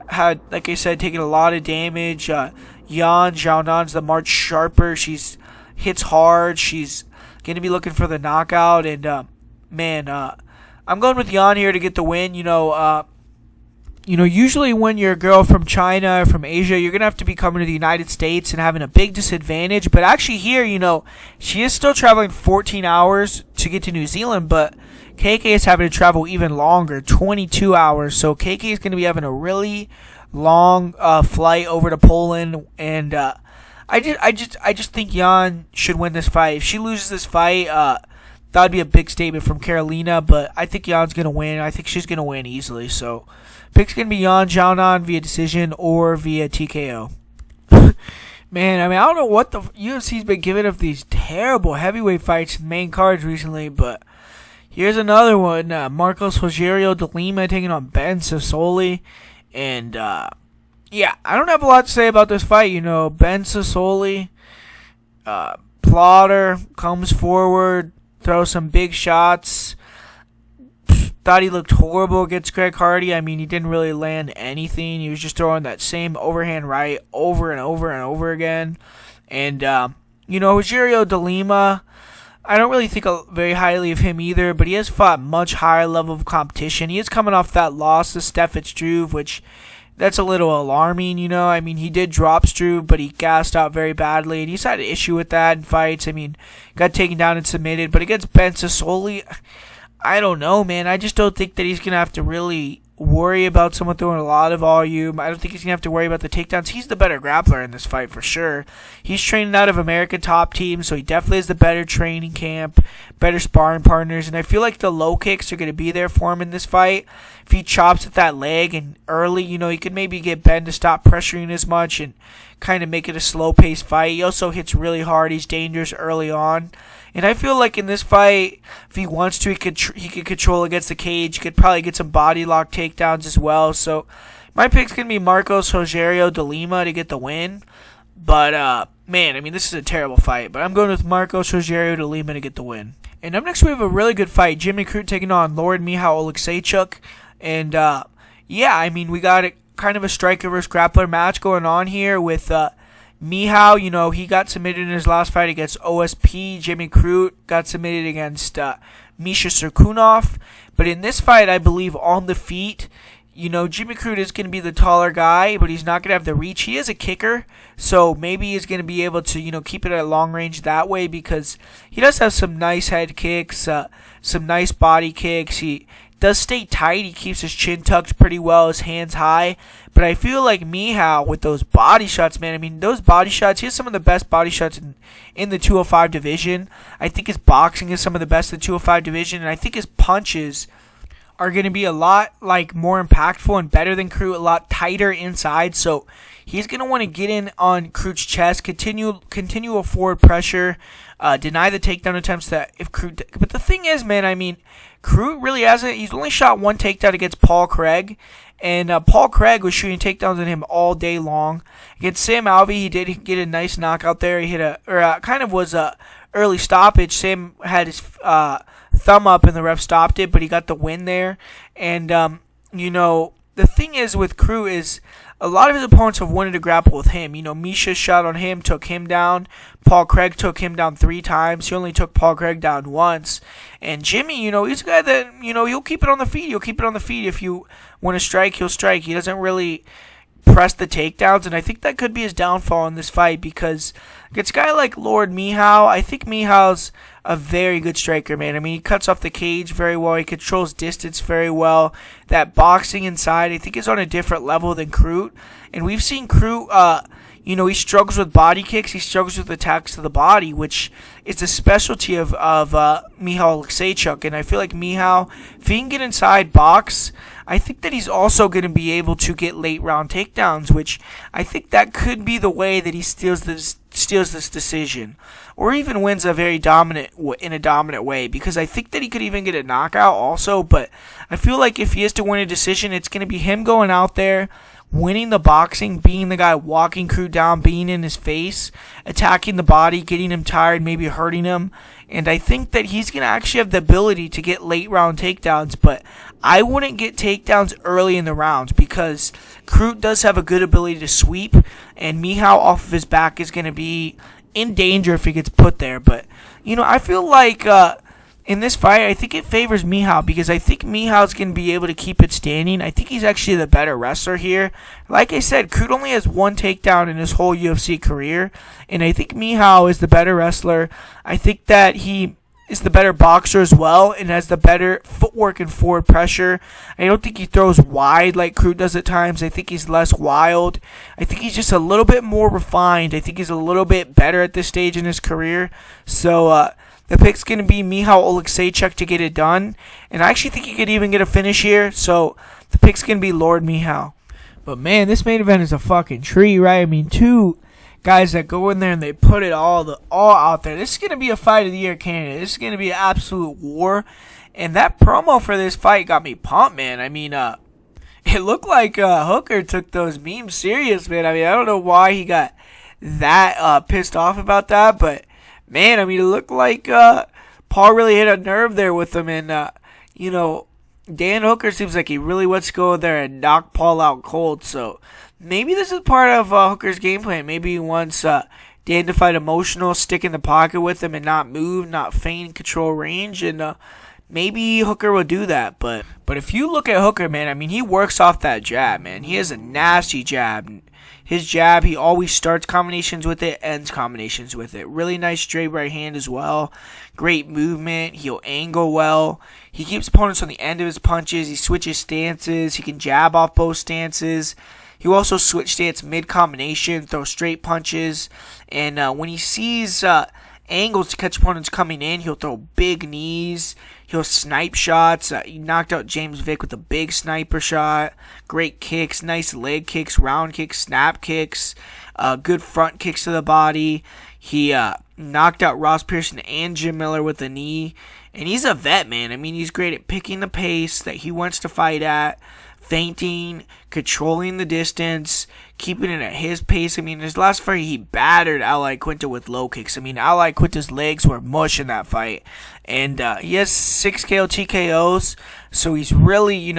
had, like I said, taken a lot of damage. Xiaonan's the March Sharper. She's hits hard. She's going to be looking for the knockout. And, I'm going with Jan here to get the win. You know, usually when you're a girl from China or from Asia, you're going to have to be coming to the United States and having a big disadvantage. But actually here, you know, she is still traveling 14 hours to get to New Zealand, but KK is having to travel even longer, 22 hours. So KK is going to be having a really long flight over to Poland, and I just think Jan should win this fight. If she loses this fight, that would be a big statement from Karolina, but I think Jan's going to win. I think she's going to win easily. So pick's going to be Xiaonan via decision or via TKO. Man, I mean, I don't know what the UFC's been giving up these terrible heavyweight fights in main cards recently, but here's another one. Marcos Rogerio de Lima taking on Ben Soley. And, yeah, I don't have a lot to say about this fight. You know, Ben Soley, plotter, comes forward, throws some big shots. Thought he looked horrible against Greg Hardy. I mean, he didn't really land anything. He was just throwing that same overhand right over and over and over again. And, you know, Rogerio de Lima, I don't really think very highly of him either, but he has fought much higher level of competition. He is coming off that loss to Stefan Struve, which that's a little alarming, you know. I mean, he did drop Struve, but he gassed out very badly, and he's had an issue with that in fights. I mean, got taken down and submitted, but against Ben Soley, I don't know, man. I just don't think that he's going to have to really worry about someone throwing a lot of volume. I don't think he's going to have to worry about the takedowns. He's the better grappler in this fight for sure. He's training out of American Top Team, so he definitely has the better training camp, better sparring partners, and I feel like the low kicks are going to be there for him in this fight. If he chops at that leg and early, he could maybe get Ben to stop pressuring as much and kind of make it a slow-paced fight. He also hits really hard. He's dangerous early on. And I feel like in this fight, if he wants to, he could control against the cage. He could probably get some body lock takedowns as well. So my pick's going to be Marcos Rogerio de Lima to get the win. But, man, this is a terrible fight. But I'm going with Marcos Rogerio de Lima to get the win. And up next, we have a really good fight. Jimmy Crute taking on Lord Mehow Oleksiejczuk. And, we got kind of a striker versus grappler match going on here with Mehow. He got submitted in his last fight against OSP. Jimmy Crute got submitted against Misha Serkunov. But in this fight, I believe on the feet, Jimmy Crute is going to be the taller guy, but he's not going to have the reach. He is a kicker, so maybe he's going to be able to, keep it at long range that way because he does have some nice head kicks, some nice body kicks. He does stay tight. He keeps his chin tucked pretty well, his hands high. But I feel like Mehow with those body shots, man. Those body shots, he has some of the best body shots in the 205 division. I think his boxing is some of the best in the 205 division, and I think his punches are going to be a lot more impactful and better than Crute, a lot tighter inside. So he's going to want to get in on Crute's chest, continue a forward pressure, deny the takedown attempts that if Crute. But the thing is, man, Crute really hasn't. He's only shot one takedown against Paul Craig, and Paul Craig was shooting takedowns on him all day long. Against Sam Alvey, he did get a nice knockout there. He hit kind of was a early stoppage. Sam had his thumb up and the ref stopped it, but he got the win there. And the thing is with Crute is a lot of his opponents have wanted to grapple with him. Misha shot on him, took him down. Paul Craig took him down 3 times. He only took Paul Craig down once. And Jimmy, he's a guy that, he'll keep it on the feet. He'll keep it on the feet. If you want to strike, he'll strike. He doesn't really press the takedowns, and I think that could be his downfall in this fight because against a guy like Lord Mehow, I think Mehow's a very good striker, man. He cuts off the cage very well. He controls distance very well. That boxing inside, I think, is on a different level than Crute. And we've seen Crute, he struggles with body kicks. He struggles with attacks to the body, which is the specialty of Mehow Oleksiejczuk. And I feel like Mehow, if he can get inside box, I think that he's also going to be able to get late round takedowns, which I think that could be the way that he steals this decision, or even wins in a dominant way. Because I think that he could even get a knockout also. But I feel like if he is to win a decision, it's going to be him going out there, winning the boxing, being the guy walking Crute down, being in his face, attacking the body, getting him tired, maybe hurting him. And I think that he's going to actually have the ability to get late round takedowns, but I wouldn't get takedowns early in the rounds because Crute does have a good ability to sweep, and Mehow off of his back is going to be in danger if he gets put there. But, I feel like in this fight, I think it favors Mehow because I think Mehow's going to be able to keep it standing. I think he's actually the better wrestler here. Like I said, Crute only has one takedown in his whole UFC career, and I think Mehow is the better wrestler. I think that he is the better boxer as well and has the better footwork and forward pressure. I don't think he throws wide like Crute does at times. I think he's less wild. I think he's just a little bit more refined. I think he's a little bit better at this stage in his career. So, the pick's going to be Mehow Oleksiejczuk to get it done. And I actually think he could even get a finish here. So the pick's going to be Lord Mehow. But man, this main event is a fucking tree, right? 2 guys that go in there and they put it all out there. This is going to be a fight of the year candidate. This is going to be an absolute war. And that promo for this fight got me pumped, man. It looked like Hooker took those memes serious, man. I don't know why he got that pissed off about that, but man, it looked like Paul really hit a nerve there with him. And, Dan Hooker seems like he really wants to go there and knock Paul out cold. So maybe this is part of Hooker's game plan. Maybe he wants Dan to fight emotional, stick in the pocket with him and not move, not feign, control range. And maybe Hooker will do that. But if you look at Hooker, man, he works off that jab, man. He has a nasty jab. his jab, he always starts combinations with it, ends combinations with it. Really nice straight right hand as well. Great movement. He'll angle well. He keeps opponents on the end of his punches. He switches stances. He can jab off both stances. He'll also switch stance mid-combination, throw straight punches. And when he sees angles to catch opponents coming in, he'll throw big knees. He'll snipe shots. He knocked out James Vick with a big sniper shot. Great kicks, nice leg kicks, round kicks, snap kicks, good front kicks to the body. He knocked out Ross Pearson and Jim Miller with a knee. And he's a vet, man. I mean, he's great at picking the pace that he wants to fight at, feinting, controlling the distance, keeping it at his pace. I mean, his last fight, he battered Oleksiejczuk with low kicks. I mean, Oleksiejczuk's legs were mush in that fight. And he has 6 KO TKOs, so he's really,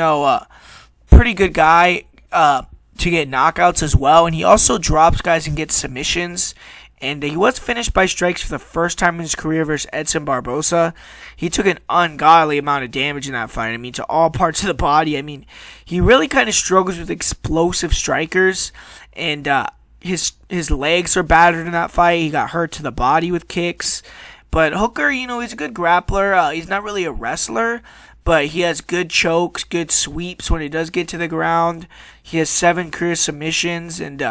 pretty good guy to get knockouts as well. And he also drops guys and gets submissions. And he was finished by strikes for the first time in his career versus Edson Barbosa. He took an ungodly amount of damage in that fight. I mean, to all parts of the body. I mean, he really kind of struggles with explosive strikers. And his legs are battered in that fight. He got hurt to the body with kicks. But Hooker, he's a good grappler. He's not really a wrestler. But he has good chokes, good sweeps when he does get to the ground. He has 7 career submissions. And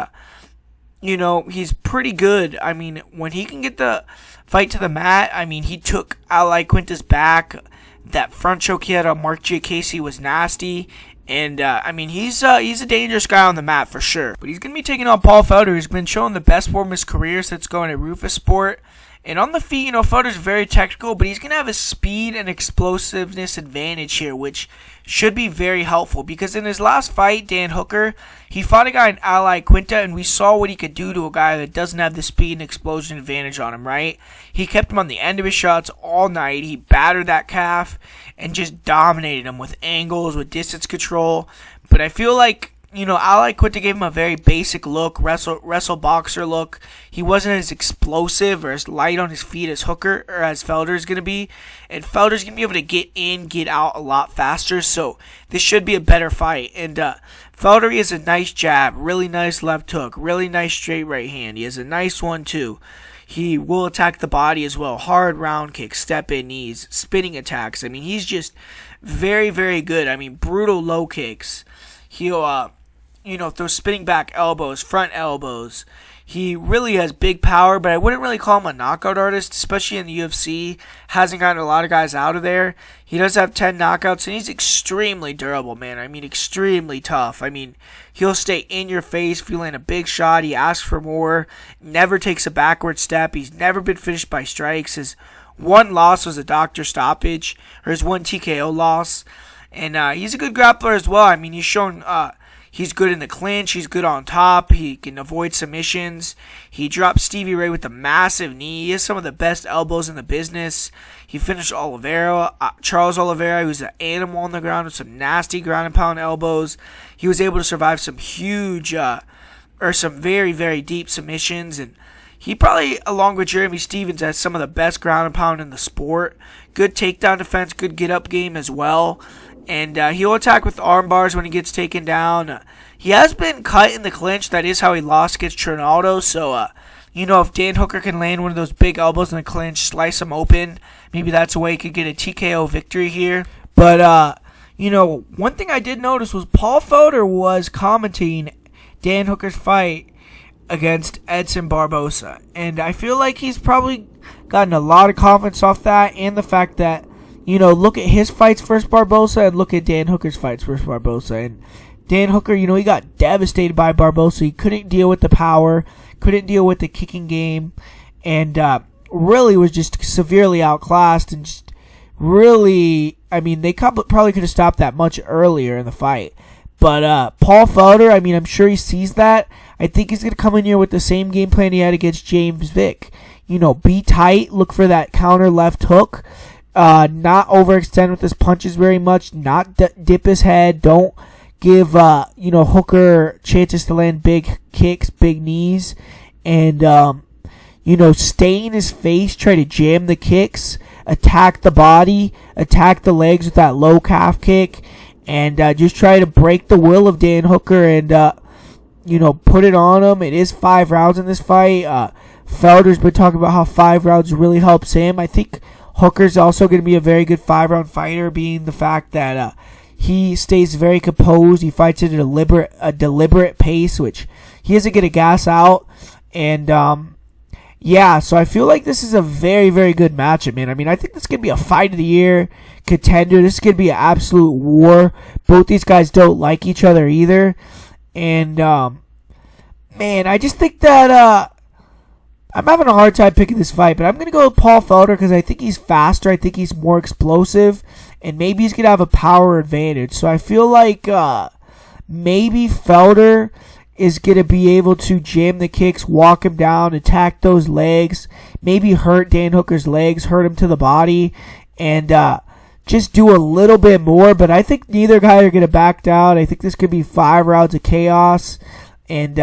he's pretty good. I mean, when he can get the fight to the mat, I mean, he took Oleksiejczuk's back. That front choke he had on Mark Giacchese was nasty. And, he's a dangerous guy on the mat for sure. But he's going to be taking on Paul Felder, who's been showing the best form of his career since going to Rufus Sport. And on the feet, Felder's very technical, but he's going to have a speed and explosiveness advantage here, which should be very helpful. Because in his last fight, Dan Hooker, he fought a guy in Oleksiejczuk, and we saw what he could do to a guy that doesn't have the speed and explosion advantage on him, right? He kept him on the end of his shots all night. He battered that calf and just dominated him with angles, with distance control. But I feel like Oleksiejczuk gave him a very basic look, wrestle boxer look. He wasn't as explosive or as light on his feet as Hooker or as Felder is going to be. And Felder's going to be able to get in, get out a lot faster. So this should be a better fight. And Felder has a nice jab, really nice left hook, really nice straight right hand. He has a nice one too. He will attack the body as well. Hard round kicks, step-in knees, spinning attacks. I mean, he's just very, very good. I mean, brutal low kicks. He'll throw spinning back elbows, front elbows. He really has big power, but I wouldn't really call him a knockout artist, especially in the UFC. Hasn't gotten a lot of guys out of there. He does have 10 knockouts, and he's extremely durable, man. I mean, extremely tough. I mean, he'll stay in your face if you land a big shot. He asks for more, never takes a backward step. He's never been finished by strikes. His one loss was a doctor stoppage, or his one TKO loss. And he's a good grappler as well. I mean, he's shown he's good in the clinch. He's good on top. He can avoid submissions. He dropped Stevie Ray with a massive knee. He has some of the best elbows in the business. He finished Charles Oliveira, who's an animal on the ground with some nasty ground and pound elbows. He was able to survive some huge, some very, very deep submissions. And he probably, along with Jeremy Stevens, has some of the best ground and pound in the sport. Good takedown defense, good get-up game as well. And he'll attack with arm bars when he gets taken down. He has been cut in the clinch. That is how he lost against Trinaldo. So, if Dan Hooker can land one of those big elbows in the clinch, slice him open, maybe that's a way he could get a TKO victory here. But, one thing I did notice was Paul Felder was commenting Dan Hooker's fight against Edson Barbosa. And I feel like he's probably gotten a lot of confidence off that and the fact that, look at his fights versus Barbosa and look at Dan Hooker's fights versus Barbosa. And Dan Hooker, he got devastated by Barbosa. He couldn't deal with the power, couldn't deal with the kicking game, and really was just severely outclassed. And just really, they probably could have stopped that much earlier in the fight. But Paul Felder, I'm sure he sees that. I think he's going to come in here with the same game plan he had against James Vick. Be tight, look for that counter left hook. Not overextend with his punches very much, not dip his head, don't give, Hooker chances to land big kicks, big knees, and, stay in his face, try to jam the kicks, attack the body, attack the legs with that low calf kick, and just try to break the will of Dan Hooker and, put it on him. It is 5 rounds in this fight. Felder's been talking about how 5 rounds really helps him. I think Hooker's also going to be a very good 5-round fighter, being the fact that he stays very composed. He fights at a deliberate pace, which he isn't going to gas out. And so I feel like this is a very, very good matchup, man. I mean, I think this is going to be a fight of the year contender. This is going to be an absolute war. Both these guys don't like each other either. And, man, I just think that I'm having a hard time picking this fight, but I'm going to go with Paul Felder because I think he's faster. I think he's more explosive, and maybe he's going to have a power advantage. So I feel like maybe Felder is going to be able to jam the kicks, walk him down, attack those legs, maybe hurt Dan Hooker's legs, hurt him to the body, and just do a little bit more. But I think neither guy are going to back down. I think this could be 5 rounds of chaos, and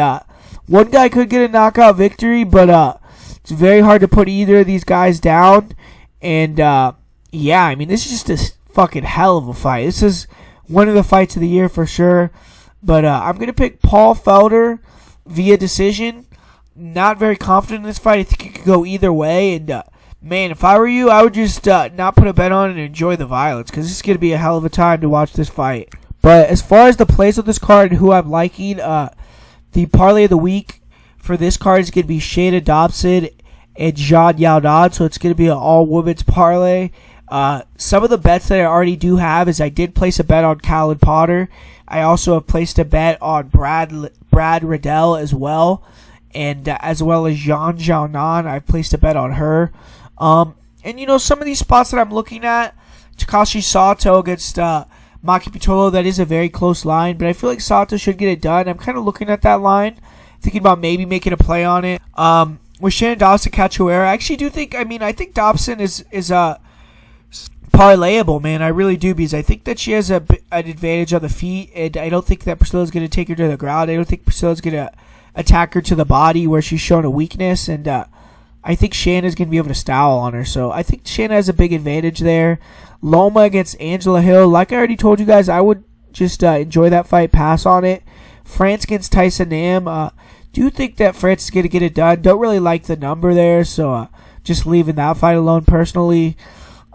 one guy could get a knockout victory, but it's very hard to put either of these guys down. And I mean, this is just a fucking hell of a fight. This is one of the fights of the year for sure. But I'm going to pick Paul Felder via decision. Not very confident in this fight. I think it could go either way. And, man, if I were you, I would just not put a bet on it and enjoy the violence, because this is going to be a hell of a time to watch this fight. But as far as the plays of this card and who I'm liking, the parlay of the week for this card is going to be Xiaonan Dobson and Xiaonan. So it's going to be an all-women's parlay. Some of the bets that I already do have is I did place a bet on Callan Potter. I also have placed a bet on Brad Riddell as well. And as well as Xiaonan. I've placed a bet on her. And some of these spots that I'm looking at, Takashi Sato against Maki Patolo, that is a very close line, but I feel like Sato should get it done. I'm kind of looking at that line, thinking about maybe making a play on it. With Xiaonan Dobson, Cacio, I actually do think, I think Dobson is parlayable, man. I really do, because I think that she has an advantage on the feet, and I don't think that Priscilla's going to take her to the ground. I don't think Priscilla's going to attack her to the body where she's shown a weakness, and I think Xiaonan's going to be able to style on her. So I think Xiaonan has a big advantage there. Loma against Angela Hill. Like I already told you guys, I would just enjoy that fight, pass on it. France against Tyson Nam. Do think that France is going to get it done. Don't really like the number there, so just leaving that fight alone personally.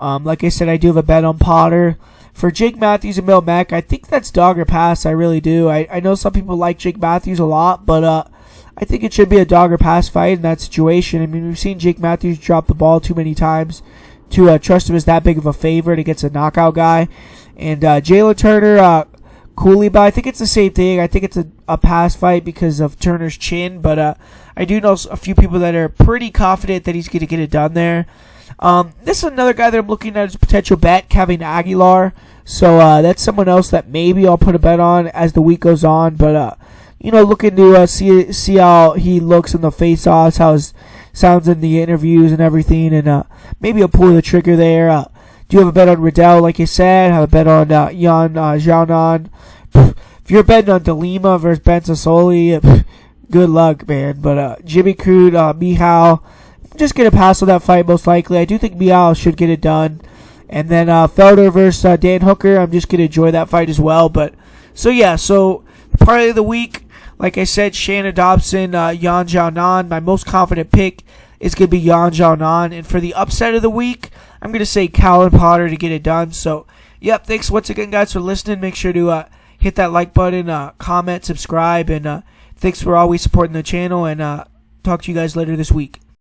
Like I said, I do have a bet on Potter. For Jake Matthews and Meck, I think that's dog or pass. I really do. I know some people like Jake Matthews a lot, but I think it should be a dog or pass fight in that situation. I mean, we've seen Jake Matthews drop the ball too many times to trust him as that big of a favorite against a knockout guy. And Jalen Turner, Coulibaly, I think it's the same thing. I think it's a pass fight because of Turner's chin, but I do know a few people that are pretty confident that he's going to get it done there. This is another guy that I'm looking at as a potential bet, Kevin Aguilar. So that's someone else that maybe I'll put a bet on as the week goes on. But looking to see how he looks in the face-offs, how his sounds in the interviews and everything, and maybe I'll pull the trigger there. Do have a bet on Riddell, like I said. Have a bet on Xiaonan. If you're betting on Lima versus Benson Soley, good luck, man. But Jimmy Crude, Mehow, I'm just going to pass on that fight most likely. I do think Mehow should get it done. And then Felder versus Dan Hooker, I'm just going to enjoy that fight as well. But so parlay of the week, like I said, Xiaonan Dobson, Xiaonan. My most confident pick is going to be Xiaonan. And for the upset of the week, I'm going to say Callan Potter to get it done. So, thanks once again, guys, for listening. Make sure to hit that like button, comment, subscribe, and thanks for always supporting the channel. And talk to you guys later this week.